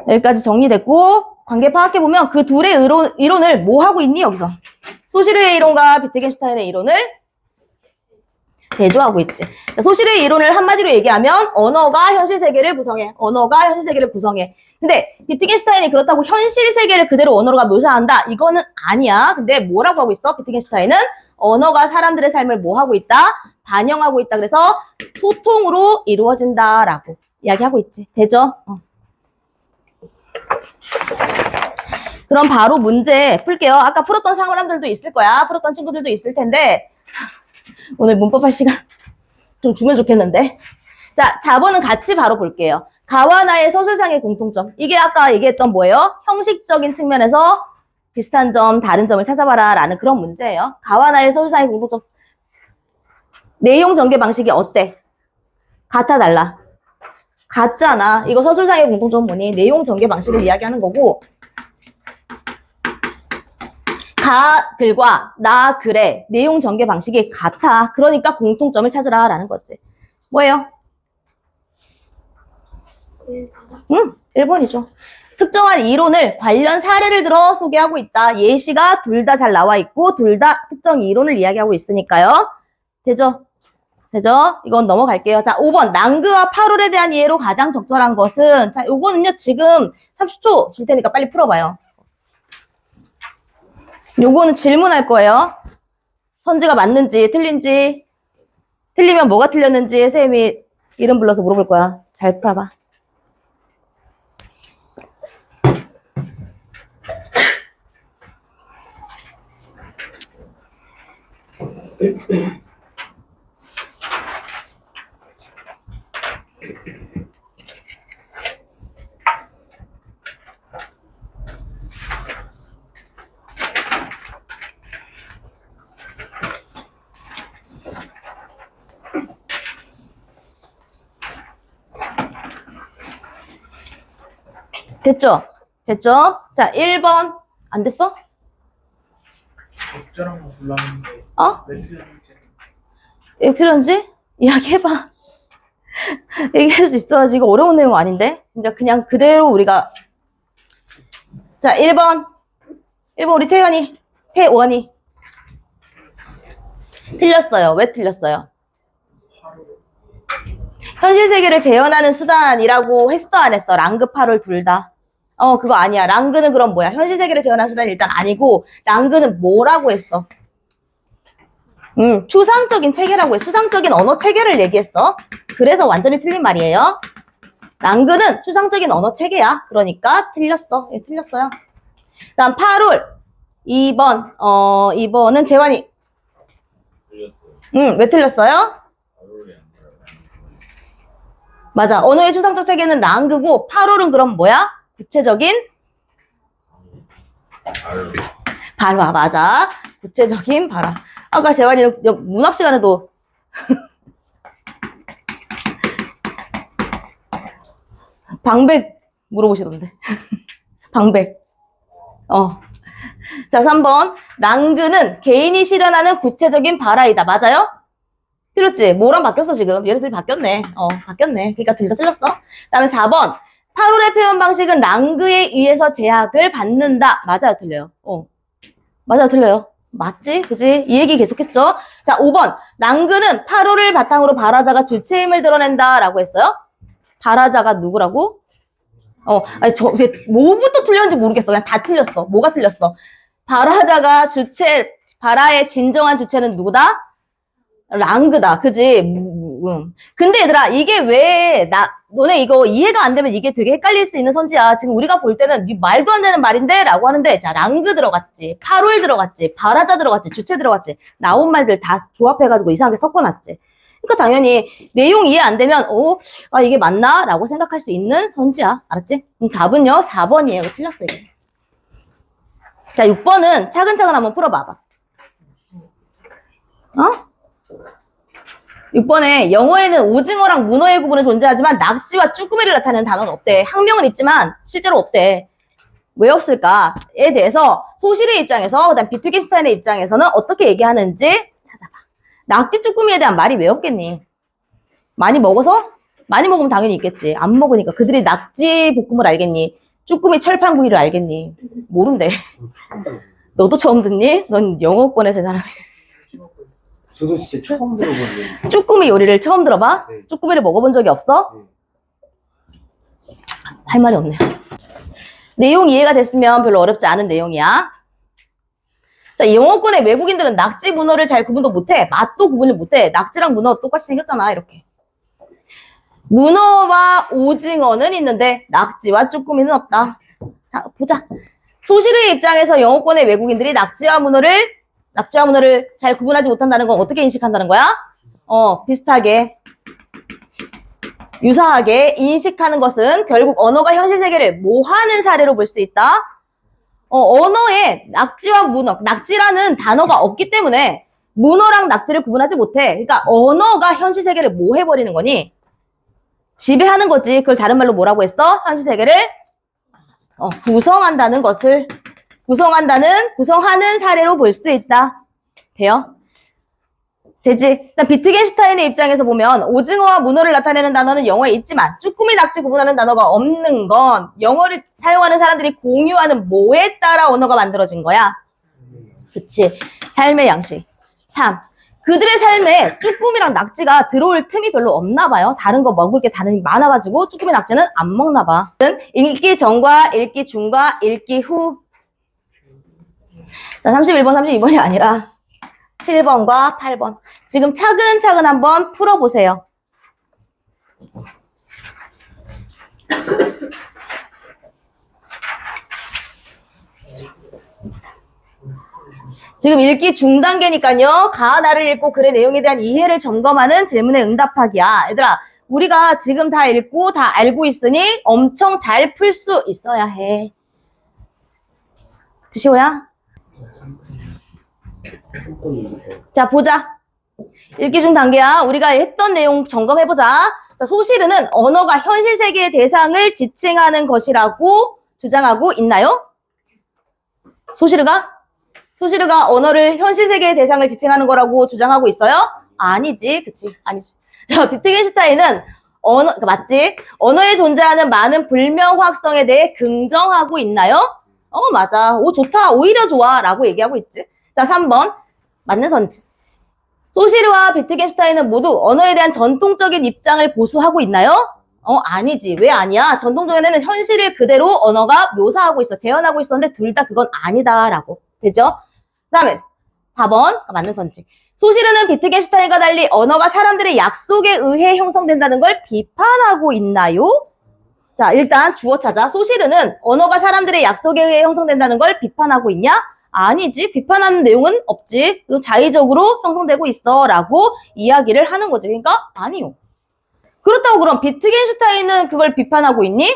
여기까지 정리됐고 관계 파악해보면 그 둘의 이론을 뭐 하고 있니 여기서? 소시르의 이론과 비트겐슈타인의 이론을 대조하고 있지. 소시르의 이론을 한마디로 얘기하면 언어가 현실 세계를 구성해. 언어가 현실 세계를 구성해. 근데 비트겐슈타인이 그렇다고 현실 세계를 그대로 언어가 묘사한다? 이거는 아니야. 근데 뭐라고 하고 있어? 비트겐슈타인은 언어가 사람들의 삶을 뭐 하고 있다? 반영하고 있다. 그래서 소통으로 이루어진다라고 이야기하고 있지. 되죠? 그럼 바로 문제 풀게요. 아까 풀었던 사람들도 있을 거야. 풀었던 친구들도 있을 텐데 오늘 문법할 시간 좀 주면 좋겠는데. 자, 4번은 같이 바로 볼게요. 가와 나의 서술상의 공통점. 이게 아까 얘기했던 뭐예요? 형식적인 측면에서 비슷한 점, 다른 점을 찾아봐라 라는 그런 문제예요. 가와 나의 서술상의 공통점. 내용 전개 방식이 어때? 같아, 달라? 같잖아. 이거 서술상의 공통점 뭐니? 내용 전개 방식을 이야기하는 거고, 가 글과 나 글의 내용 전개 방식이 같아. 그러니까 공통점을 찾으라 라는 거지. 뭐예요? 1번이죠. 특정한 이론을 관련 사례를 들어 소개하고 있다. 예시가 둘 다 잘 나와 있고 둘 다 특정 이론을 이야기하고 있으니까요. 되죠? 되죠? 이건 넘어갈게요. 자, 5번. 랑그와 파롤에 대한 이해로 가장 적절한 것은, 자, 요거는요, 지금 30초 줄 테니까 빨리 풀어봐요. 요거는 질문할 거예요. 선지가 맞는지, 틀린지, 틀리면 뭐가 틀렸는지 쌤이 이름 불러서 물어볼 거야. 잘 풀어봐. 됐죠? 됐죠? 자, 1번. 안 됐어? 적절한 거 골랐는데 어? 왜 틀렸는지. 왜 틀렸는지? 이야기해봐. 얘기할 수 있어야지. 이거 어려운 내용 아닌데? 진짜 그냥 그대로 우리가. 자, 1번. 1번 우리 태원이. 틀렸어요. 왜 틀렸어요? 현실 세계를 재현하는 수단이라고 했어, 안 했어? 랑그, 파롤 둘 다. 그거 아니야. 랑그는 그럼 뭐야? 현실 세계를 재현하는 수단이 일단 아니고, 랑그는 뭐라고 했어? 추상적인 체계라고 해. 수상적인 언어 체계를 얘기했어. 그래서 완전히 틀린 말이에요. 랑그는 수상적인 언어 체계야. 그러니까 틀렸어. 예, 틀렸어요. 다음 파롤. 2번. 2번은 재환이. 틀렸어요. 왜 틀렸어요? 파롤이 안 들어요. 맞아. 언어의 추상적 체계는 랑그고, 파롤은 그럼 뭐야? 구체적인? 파롤. 발화. 맞아. 구체적인 발화. 아까 재환이는 문학 시간에도 방백 물어보시던데. 방백. 자, 3번. 랑그는 개인이 실현하는 구체적인 발화이다. 맞아요? 틀렸지? 뭐랑 바뀌었어, 지금? 얘네 둘이 바뀌었네. 바뀌었네. 그러니까 둘 다 틀렸어. 그 다음에 4번. 파롤의 표현 방식은 랑그에 의해서 제약을 받는다. 맞아요, 틀려요? 맞아요, 틀려요? 맞지? 그지? 이 얘기 계속했죠? 자, 5번. 랑그는 파롤을 바탕으로 발화자가 주체임을 드러낸다. 라고 했어요. 발화자가 누구라고? 아니, 뭐부터 틀렸는지 모르겠어. 그냥 다 틀렸어. 뭐가 틀렸어? 발화자가 발화의 진정한 주체는 누구다? 랑그다. 그지? 근데 얘들아, 이게 왜, 너네 이거 이해가 안 되면 이게 되게 헷갈릴 수 있는 선지야. 지금 우리가 볼 때는 말도 안 되는 말인데? 라고 하는데, 자, 랑그 들어갔지. 파롤 들어갔지. 발화자 들어갔지. 주체 들어갔지. 나온 말들 다 조합해가지고 이상하게 섞어놨지. 그러니까 당연히 내용 이해 안 되면, 이게 맞나? 라고 생각할 수 있는 선지야. 알았지? 답은요, 4번이에요. 틀렸어, 이거. 자, 6번은 차근차근 한번 풀어봐봐. 6번에 영어에는 오징어랑 문어의 구분은 존재하지만 낙지와 쭈꾸미를 나타내는 단어는 없대. 학명은 있지만 실제로 없대. 왜 없을까에 대해서 소실의 입장에서 그다음 비트겐슈타인의 입장에서는 어떻게 얘기하는지 찾아봐. 낙지 쭈꾸미에 대한 말이 왜 없겠니? 많이 먹어서? 많이 먹으면 당연히 있겠지. 안 먹으니까. 그들이 낙지 볶음을 알겠니? 쭈꾸미 철판구이를 알겠니? 모른대. 너도 처음 듣니? 넌 영어권에서 사람이. 저도 진짜 처음 들어보는데. 쭈꾸미 요리를 처음 들어봐? 네. 쭈꾸미를 먹어본 적이 없어? 할 말이 없네요. 내용 이해가 됐으면 별로 어렵지 않은 내용이야. 자, 영어권의 외국인들은 낙지, 문어를 잘 구분도 못해. 맛도 구분을 못해. 낙지랑 문어 똑같이 생겼잖아, 이렇게. 문어와 오징어는 있는데 낙지와 쭈꾸미는 없다. 자, 보자. 소실의 입장에서 영어권의 외국인들이 낙지와 문어를 잘 구분하지 못한다는 건 어떻게 인식한다는 거야? 비슷하게, 유사하게 인식하는 것은 결국 언어가 현실 세계를 모하는 사례로 볼 수 있다. 언어에 낙지와 문어, 낙지라는 단어가 없기 때문에 문어랑 낙지를 구분하지 못해. 그러니까 언어가 현실 세계를 뭐 해버리는 거니? 지배하는 거지. 그걸 다른 말로 뭐라고 했어? 현실 세계를 구성한다는 것을 구성하는 사례로 볼 수 있다. 돼요? 되지? 비트겐슈타인의 입장에서 보면 오징어와 문어를 나타내는 단어는 영어에 있지만 쭈꾸미, 낙지 구분하는 단어가 없는 건 영어를 사용하는 사람들이 공유하는 뭐에 따라 언어가 만들어진 거야? 그치? 삶의 양식. 3. 그들의 삶에 쭈꾸미랑 낙지가 들어올 틈이 별로 없나 봐요. 다른 거 먹을 게 다른 많아가지고 쭈꾸미, 낙지는 안 먹나 봐. 읽기 전과 읽기 중과 읽기 후. 자, 31번, 32번이 아니라 7번과 8번. 지금 차근차근 한번 풀어보세요. 지금 읽기 중 단계니까요. 가나를 읽고 글의 내용에 대한 이해를 점검하는 질문에 응답하기야. 얘들아, 우리가 지금 다 읽고 다 알고 있으니 엄청 잘 풀 수 있어야 해. 지시호야? 자, 보자. 읽기 중 단계야. 우리가 했던 내용 점검해보자. 자, 소시르는 언어가 현실 세계의 대상을 지칭하는 것이라고 주장하고 있나요? 소시르가 언어를 현실 세계의 대상을 지칭하는 거라고 주장하고 있어요? 아니지. 그치? 아니지. 자, 비트겐슈타인은 맞지? 언어에 존재하는 많은 불명확성에 대해 긍정하고 있나요? 맞아. 오, 좋다. 오히려 좋아. 라고 얘기하고 있지. 자, 3번. 맞는 선지. 소시르와 비트겐슈타인은 모두 언어에 대한 전통적인 입장을 보수하고 있나요? 아니지. 왜 아니야? 전통적에는 현실을 그대로 언어가 묘사하고 있어. 재현하고 있었는데 둘 다 그건 아니다. 라고. 되죠? 그 다음에 4번. 맞는 선지. 소시르는 비트겐슈타인과 달리 언어가 사람들의 약속에 의해 형성된다는 걸 비판하고 있나요? 자, 일단 주어 찾아. 소시르는 언어가 사람들의 약속에 의해 형성된다는 걸 비판하고 있냐? 아니지. 비판하는 내용은 없지. 자의적으로 형성되고 있어. 라고 이야기를 하는 거지. 그러니까 아니요. 그렇다고 그럼 비트겐슈타인은 그걸 비판하고 있니?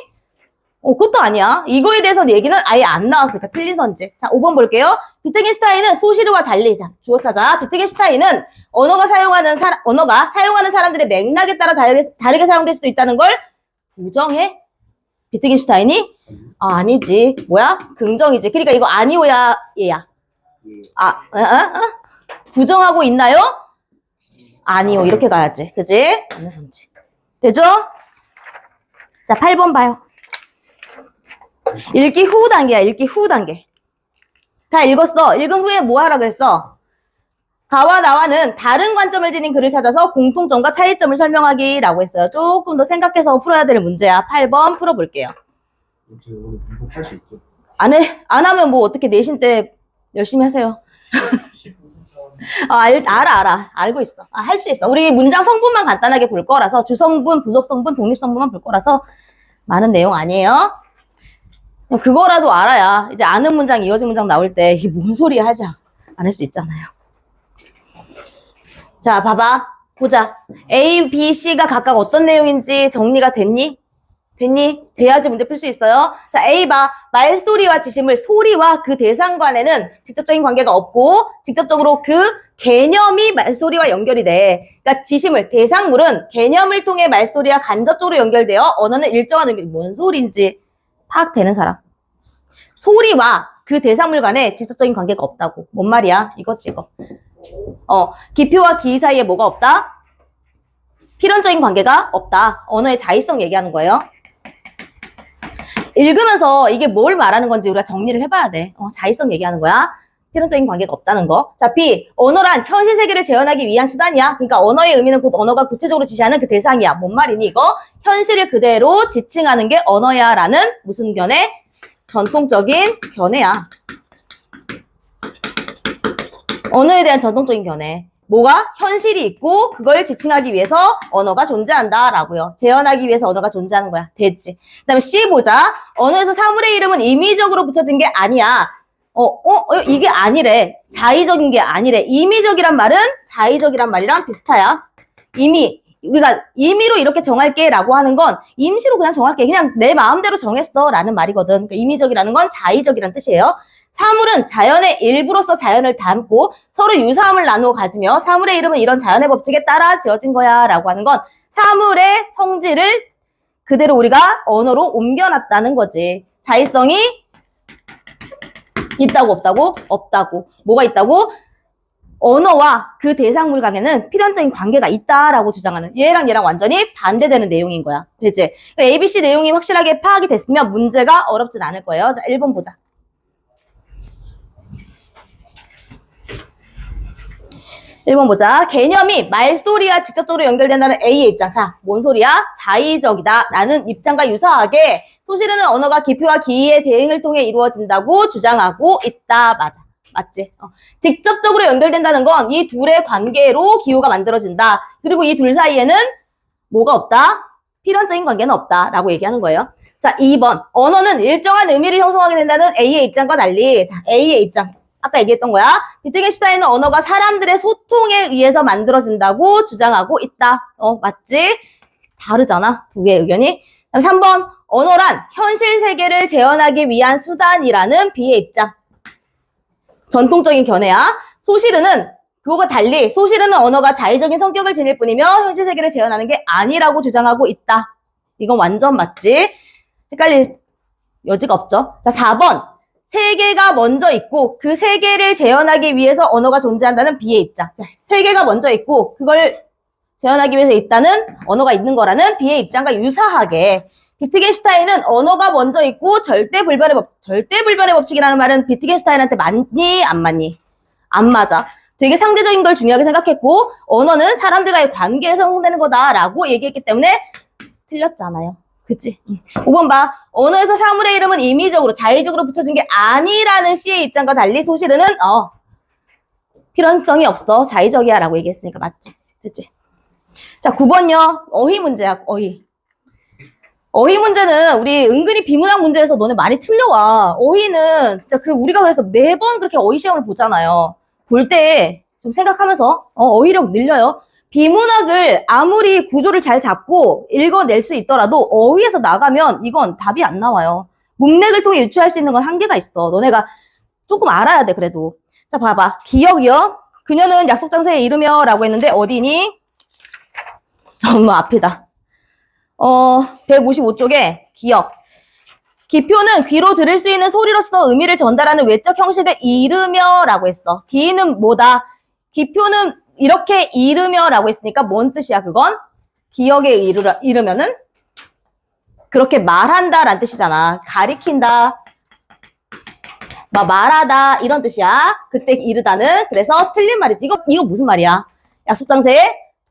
그것도 아니야. 이거에 대해서 얘기는 아예 안 나왔으니까 틀린 선지. 자, 5번 볼게요. 비트겐슈타인은 소시르와 달리, 자, 주어 찾아. 비트겐슈타인은 언어가 사용하는 사람들의 맥락에 따라 다르게 사용될 수도 있다는 걸 부정해? 비트겐슈타인이? 아니지. 뭐야? 긍정이지. 그러니까 이거 아니오야, 얘야. 부정하고 있나요? 아니요. 이렇게 가야지. 그지? 맞는 선지. 되죠? 자, 8번 봐요. 읽기 후 단계야. 읽기 후 단계. 다 읽었어. 읽은 후에 뭐 하라고 했어? 가와 나와는 다른 관점을 지닌 글을 찾아서 공통점과 차이점을 설명하기라고 했어요. 조금 더 생각해서 풀어야 될 문제야. 8번 풀어볼게요. 오늘 이거 할 수 있죠? 안 하면 뭐 어떻게 내신 때 열심히 하세요. 알아. 알고 있어. 할 수 있어. 우리 문장 성분만 간단하게 볼 거라서 주성분, 부속성분, 독립성분만 볼 거라서 많은 내용 아니에요. 그거라도 알아야 이제 아는 문장, 이어진 문장 나올 때 이게 뭔 소리야 하지 않을 수 있잖아요. 자, 봐봐. 보자. A, B, C가 각각 어떤 내용인지 정리가 됐니? 돼야지 문제 풀 수 있어요. 자, A 봐. 말소리와 지심을 소리와 그 대상 간에는 직접적인 관계가 없고 직접적으로 그 개념이 말소리와 연결이 돼. 그러니까 지심을, 대상물은 개념을 통해 말소리와 간접적으로 연결되어 언어는 일정한 의미, 뭔 소리인지 파악되는 사람. 소리와 그 대상물 간에 직접적인 관계가 없다고. 뭔 말이야? 이거지, 이거. 기표와 기의 사이에 뭐가 없다? 필연적인 관계가 없다. 언어의 자의성 얘기하는 거예요. 읽으면서 이게 뭘 말하는 건지 우리가 정리를 해봐야 돼. 자의성 얘기하는 거야. 필연적인 관계가 없다는 거. 자, B. 언어란 현실 세계를 재현하기 위한 수단이야. 그러니까 언어의 의미는 곧 언어가 구체적으로 지시하는 그 대상이야. 뭔 말이니 이거? 현실을 그대로 지칭하는 게 언어야 라는 무슨 견해? 전통적인 견해야. 언어에 대한 전통적인 견해. 뭐가? 현실이 있고 그걸 지칭하기 위해서 언어가 존재한다 라고요. 재현하기 위해서 언어가 존재하는 거야. 됐지. 그 다음에 C 보자. 언어에서 사물의 이름은 임의적으로 붙여진 게 아니야. 이게 아니래. 자의적인 게 아니래. 임의적이란 말은 자의적이란 말이랑 비슷하야. 우리가 임의로 이렇게 정할게 라고 하는 건 임시로 그냥 정할게. 그냥 내 마음대로 정했어 라는 말이거든. 그러니까 임의적이라는 건 자의적이라는 뜻이에요. 사물은 자연의 일부로서 자연을 담고 서로 유사함을 나누어 가지며 사물의 이름은 이런 자연의 법칙에 따라 지어진 거야 라고 하는 건 사물의 성질을 그대로 우리가 언어로 옮겨놨다는 거지. 자의성이 있다고 없다고? 없다고. 뭐가 있다고? 언어와 그 대상물 간에는 필연적인 관계가 있다라고 주장하는 얘랑 완전히 반대되는 내용인 거야. 되지? ABC 내용이 확실하게 파악이 됐으면 문제가 어렵진 않을 거예요. 자, 1번 보자. 1번 보자. 개념이 말소리와 직접적으로 연결된다는 A의 입장. 자, 뭔 소리야? 자의적이다. 라는 입장과 유사하게 소실은 언어가 기표와 기의의 대응을 통해 이루어진다고 주장하고 있다. 맞아. 맞지? 직접적으로 연결된다는 건 이 둘의 관계로 기호가 만들어진다. 그리고 이 둘 사이에는 뭐가 없다? 필연적인 관계는 없다. 라고 얘기하는 거예요. 자, 2번. 언어는 일정한 의미를 형성하게 된다는 A의 입장과 달리, 자, A의 입장. 아까 얘기했던 거야. 비트겐슈타인은 언어가 사람들의 소통에 의해서 만들어진다고 주장하고 있다. 맞지? 다르잖아. 두 개의 의견이. 그다음 3번. 언어란 현실 세계를 재현하기 위한 수단이라는 B의 입장. 전통적인 견해야. 소실은 그거가 달리 소실은 언어가 자의적인 성격을 지닐 뿐이며 현실 세계를 재현하는 게 아니라고 주장하고 있다. 이건 완전 맞지? 헷갈릴 여지가 없죠. 자, 4번. 세계가 먼저 있고 그 세계를 재현하기 위해서 언어가 존재한다는 B의 입장. 세계가 먼저 있고 그걸 재현하기 위해서 있다는 언어가 있는 거라는 B의 입장과 유사하게 비트겐슈타인은 언어가 먼저 있고 절대불변의 법칙이라는 말은 비트겐슈타인한테 맞니? 안 맞니? 안 맞아. 되게 상대적인 걸 중요하게 생각했고 언어는 사람들과의 관계에서 형성되는 거다라고 얘기했기 때문에 틀렸잖아요. 그치? 5번 봐. 언어에서 사물의 이름은 임의적으로 자의적으로 붙여진 게 아니라는 C의 입장과 달리 소실은 필연성이 없어. 자의적이야 라고 얘기했으니까 맞지? 그치? 자, 9번요. 어휘 문제야. 어휘 문제는 우리 은근히 비문학 문제에서 너네 많이 틀려와. 어휘는 진짜 우리가 그래서 매번 그렇게 어휘 시험을 보잖아요. 볼 때 좀 생각하면서 어휘력 늘려요. 비문학을 아무리 구조를 잘 잡고 읽어낼 수 있더라도 어휘에서 나가면 이건 답이 안 나와요. 문맥을 통해 유추할 수 있는 건 한계가 있어. 너네가 조금 알아야 돼, 그래도. 자, 봐봐. 기억이요. 그녀는 약속 장소에 이르며 라고 했는데 어디니? 너무 앞이다. 155쪽에 기억. 기표는 귀로 들을 수 있는 소리로서 의미를 전달하는 외적 형식을 이르며 라고 했어. 기는 뭐다? 기표는 이렇게 이르며 라고 했으니까 뭔 뜻이야, 그건? 기억에 이르면은 그렇게 말한다 라는 뜻이잖아. 가리킨다, 말하다 이런 뜻이야. 그때 이르다는. 그래서 틀린 말이지. 이거 무슨 말이야? 약속 장소에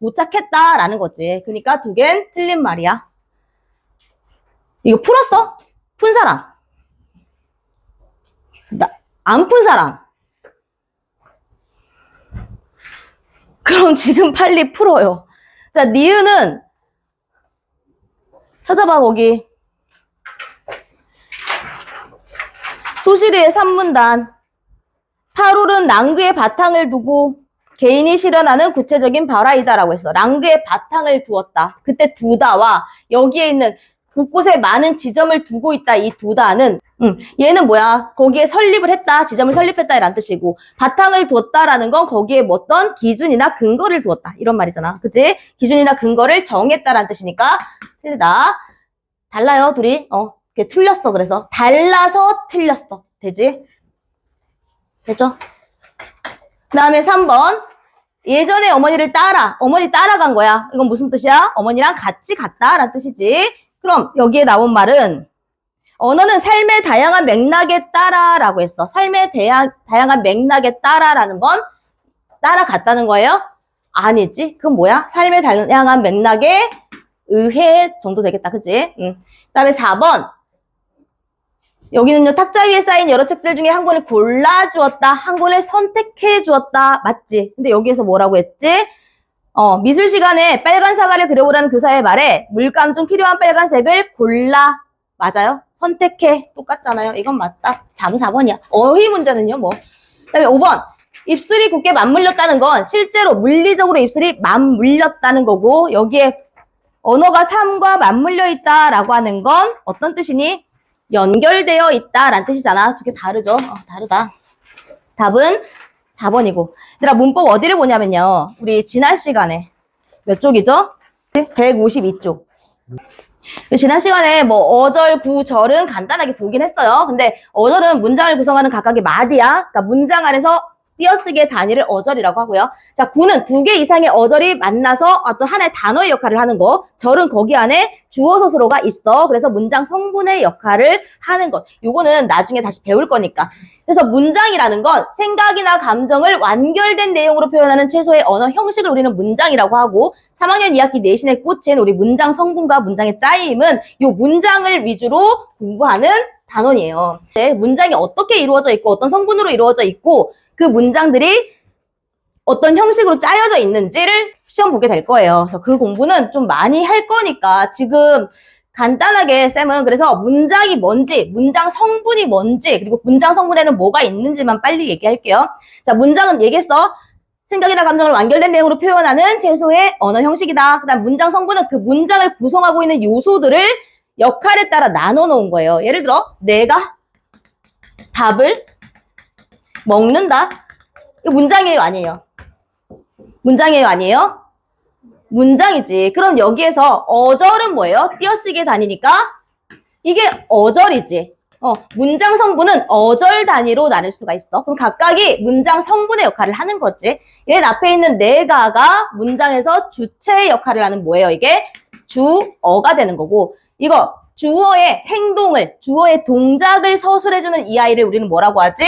도착했다 라는 거지. 그러니까 두 개는 틀린 말이야. 이거 풀었어? 푼 사람. 안 푼 사람. 그럼 지금 빨리 풀어요. 자, 니은은 찾아봐, 거기. 소시리의 3문단. 8홀은 랑그의 바탕을 두고 개인이 실현하는 구체적인 발화이다라고 했어. 랑그의 바탕을 두었다. 그때 두다와 여기에 있는 곳곳에 많은 지점을 두고 있다. 이 두다는 얘는 뭐야? 거기에 설립을 했다. 지점을 설립했다 이란 뜻이고 바탕을 두었다라는 건 거기에 어떤 기준이나 근거를 두었다. 이런 말이잖아. 그치? 기준이나 근거를 정했다라는 뜻이니까 틀리다. 달라요, 둘이. 그게 틀렸어. 그래서 달라서 틀렸어. 되지? 됐죠? 그 다음에 3번. 예전에 어머니를 어머니 따라간 거야. 이건 무슨 뜻이야? 어머니랑 같이 갔다라는 뜻이지. 그럼 여기에 나온 말은 언어는 삶의 다양한 맥락에 따라라고 했어. 삶의 다양한 맥락에 따라라는 건 따라갔다는 거예요? 아니지. 그건 뭐야? 삶의 다양한 맥락에 의해 정도 되겠다. 그치? 그 다음에 4번. 여기는요, 탁자 위에 쌓인 여러 책들 중에 한 권을 골라주었다. 한 권을 선택해 주었다. 맞지? 근데 여기에서 뭐라고 했지? 미술 시간에 빨간 사과를 그려보라는 교사의 말에 물감 중 필요한 빨간색을 골라. 맞아요? 선택해. 똑같잖아요. 이건 맞다. 4번, 4번이야. 어휘 문제는요, 뭐. 그 다음에 5번. 입술이 굳게 맞물렸다는 건 실제로 물리적으로 입술이 맞물렸다는 거고, 여기에 언어가 삶과 맞물려 있다라고 하는 건 어떤 뜻이니? 연결되어 있다라는 뜻이잖아. 두 개 다르죠? 다르다. 답은 4번이고. 얘들아, 문법 어디를 보냐면요. 우리 지난 시간에 몇 쪽이죠? 152쪽. 지난 시간에 뭐 어절, 구절은 간단하게 보긴 했어요. 근데 어절은 문장을 구성하는 각각의 마디야. 그러니까 문장 안에서 띄어쓰기의 단위를 어절이라고 하고요. 자, 구는 두 개 이상의 어절이 만나서 어떤 하나의 단어의 역할을 하는 거. 절은 거기 안에 주어 서술어가 있어. 그래서 문장 성분의 역할을 하는 것. 요거는 나중에 다시 배울 거니까. 그래서 문장이라는 건 생각이나 감정을 완결된 내용으로 표현하는 최소의 언어 형식을 우리는 문장이라고 하고, 3학년 2학기 내신에 꽂힌 우리 문장 성분과 문장의 짜임은 요 문장을 위주로 공부하는 단원이에요. 문장이 어떻게 이루어져 있고 어떤 성분으로 이루어져 있고 그 문장들이 어떤 형식으로 짜여져 있는지를 시험 보게 될 거예요. 그래서 그 공부는 좀 많이 할 거니까 지금 간단하게 쌤은 그래서 문장이 뭔지, 문장 성분이 뭔지, 그리고 문장 성분에는 뭐가 있는지만 빨리 얘기할게요. 자, 문장은 얘기했어. 생각이나 감정을 완결된 내용으로 표현하는 최소의 언어 형식이다. 그 다음 문장 성분은 그 문장을 구성하고 있는 요소들을 역할에 따라 나눠 놓은 거예요. 예를 들어 내가 밥을 먹는다. 이거 문장이에요, 아니에요? 문장이에요, 아니에요? 문장이지. 그럼 여기에서 어절은 뭐예요? 띄어쓰기의 단위니까 이게 어절이지. 문장 성분은 어절 단위로 나눌 수가 있어. 그럼 각각이 문장 성분의 역할을 하는 거지. 얘 앞에 있는 내가가 문장에서 주체의 역할을 하는 뭐예요? 이게 주어가 되는 거고, 이거 주어의 행동을, 주어의 동작을 서술해주는 이 아이를 우리는 뭐라고 하지?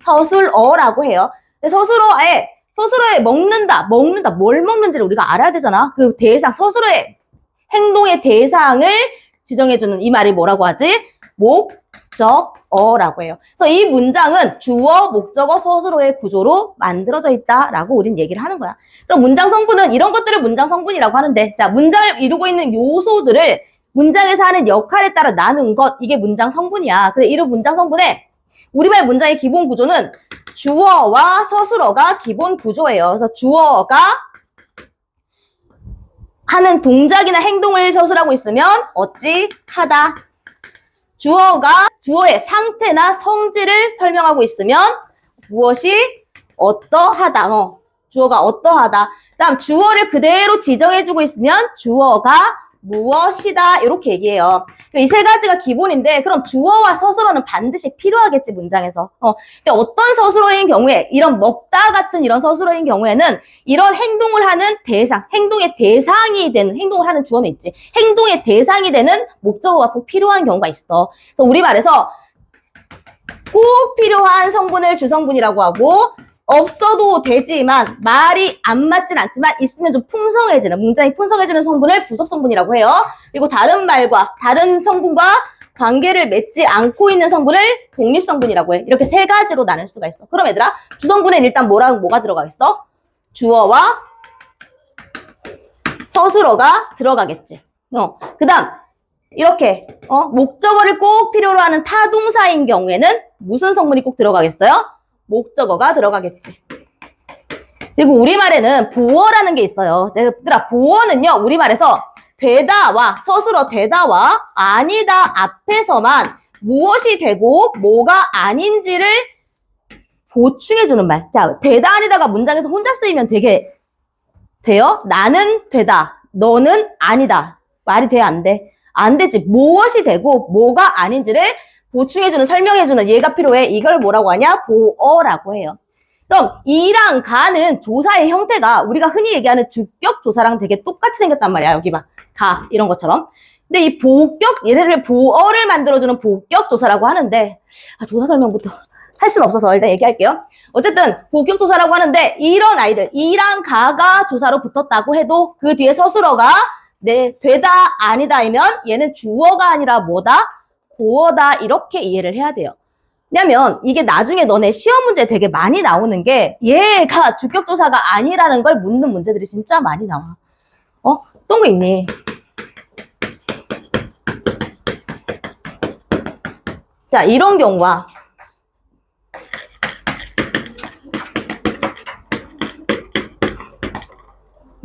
서술어라고 해요. 서술어에 먹는다, 뭘 먹는지를 우리가 알아야 되잖아. 그 대상, 서술어의 행동의 대상을 지정해주는 이 말이 뭐라고 하지? 목적어라고 해요. 그래서 이 문장은 주어, 목적어, 서술어의 구조로 만들어져 있다라고 우린 얘기를 하는 거야. 그럼 문장 성분은 이런 것들을 문장 성분이라고 하는데, 자, 문장을 이루고 있는 요소들을 문장에서 하는 역할에 따라 나눈 것, 이게 문장 성분이야. 근데 이런 문장 성분에 우리말 문장의 기본 구조는 주어와 서술어가 기본 구조예요. 그래서 주어가 하는 동작이나 행동을 서술하고 있으면 어찌 하다. 주어가 주어의 상태나 성질을 설명하고 있으면 무엇이 어떠하다. 주어가 어떠하다. 그다음 주어를 그대로 지정해주고 있으면 주어가 무엇이다. 이렇게 얘기해요. 이 세 가지가 기본인데, 그럼 주어와 서술어는 반드시 필요하겠지, 문장에서. 근데 어떤 서술어인 경우에, 이런 먹다 같은 이런 서술어인 경우에는 이런 행동을 하는 대상, 행동의 대상이 되는, 행동을 하는 주어는 있지. 행동의 대상이 되는 목적어가 꼭 필요한 경우가 있어. 그래서 우리말에서 꼭 필요한 성분을 주성분이라고 하고, 없어도 되지만 말이 안 맞진 않지만 있으면 좀 풍성해지는, 문장이 풍성해지는 성분을 부속성분이라고 해요. 그리고 다른 말과 다른 성분과 관계를 맺지 않고 있는 성분을 독립성분이라고 해. 이렇게 세 가지로 나눌 수가 있어. 그럼 얘들아, 주성분엔 일단 뭐가 들어가겠어? 주어와 서술어가 들어가겠지. 그 다음 이렇게 목적어를 꼭 필요로 하는 타동사인 경우에는 무슨 성분이 꼭 들어가겠어요? 목적어가 들어가겠지. 그리고 우리말에는 보어라는 게 있어요. 얘들아, 보어는요, 우리말에서 되다와 서술어 되다와 아니다 앞에서만 무엇이 되고 뭐가 아닌지를 보충해주는 말. 자, 되다 아니다가 문장에서 혼자 쓰이면 되게 돼요? 나는 되다, 너는 아니다. 말이 돼, 안 돼? 안 되지. 무엇이 되고 뭐가 아닌지를 보충해주는, 설명해주는 얘가 필요해. 이걸 뭐라고 하냐? 보어라고 해요. 그럼 이랑 가는 조사의 형태가 우리가 흔히 얘기하는 주격 조사랑 되게 똑같이 생겼단 말이야. 여기 봐. 가, 이런 것처럼. 근데 이 보격, 얘네를 보어를 만들어주는 보격 조사라고 하는데, 조사 설명부터 할 수는 없어서 일단 얘기할게요. 어쨌든 보격 조사라고 하는데, 이런 아이들, 이랑 가가 조사로 붙었다고 해도 그 뒤에 서술어가 되다 아니다이면 얘는 주어가 아니라 뭐다? 보어다. 이렇게 이해를 해야 돼요. 왜냐면 이게 나중에 너네 시험 문제 되게 많이 나오는 게 얘가 주격조사가 아니라는 걸 묻는 문제들이 진짜 많이 나와. 어떤 거 있니? 자, 이런 경우와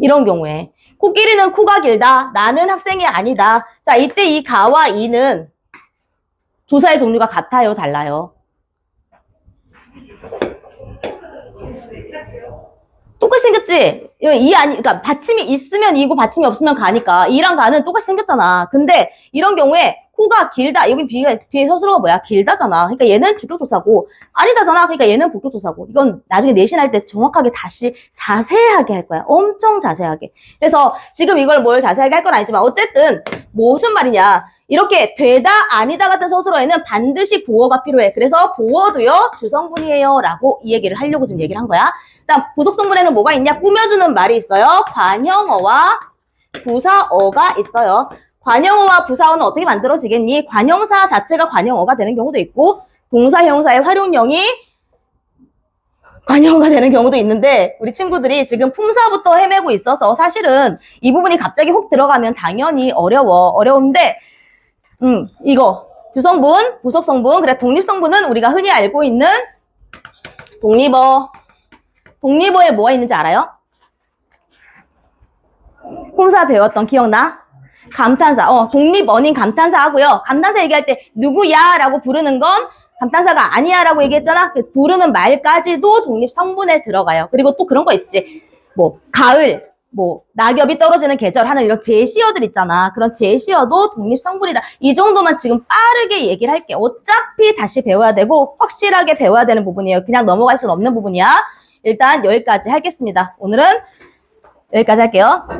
이런 경우에 코끼리는 코가 길다. 나는 학생이 아니다. 자, 이때 이 가와 이는 조사의 종류가 같아요, 달라요? 똑같이 생겼지? 이 아니, 그러니까 받침이 있으면 이고 받침이 없으면 가니까 이랑 가는 똑같이 생겼잖아. 근데 이런 경우에 코가 길다. 여기 뒤에 서술어가 뭐야? 길다잖아. 그러니까 얘는 주격조사고 아니다잖아. 그러니까 얘는 복격조사고. 이건 나중에 내신할 때 정확하게 다시 자세하게 할 거야. 엄청 자세하게. 그래서 지금 이걸 뭘 자세하게 할 건 아니지만 어쨌든 무슨 말이냐? 이렇게 되다 아니다 같은 서술어에는 반드시 보어가 필요해. 그래서 보어도요 주성분이에요 라고 이 얘기를 하려고 지금 얘기를 한 거야. 그다음 부속성분에는 뭐가 있냐? 꾸며주는 말이 있어요. 관형어와 부사어가 있어요. 관형어와 부사어는 어떻게 만들어지겠니? 관형사 자체가 관형어가 되는 경우도 있고 동사 형사의 활용령이 관형어가 되는 경우도 있는데 우리 친구들이 지금 품사부터 헤매고 있어서 사실은 이 부분이 갑자기 혹 들어가면 당연히 어려운데 이거 주성분, 부속성분, 그래 독립성분은 우리가 흔히 알고 있는 독립어. 독립어에 뭐가 있는지 알아요? 품사 배웠던 기억나? 감탄사. 독립어인 감탄사 하고요. 감탄사 얘기할 때 누구야 라고 부르는 건 감탄사가 아니야 라고 얘기했잖아. 부르는 말까지도 독립성분에 들어가요. 그리고 또 그런 거 있지. 뭐 가을, 뭐 낙엽이 떨어지는 계절 하는 이런 제시어들 있잖아. 그런 제시어도 독립성분이다. 이 정도만 지금 빠르게 얘기를 할게. 어차피 다시 배워야 되고 확실하게 배워야 되는 부분이에요. 그냥 넘어갈 수는 없는 부분이야. 일단 여기까지 하겠습니다. 오늘은 여기까지 할게요.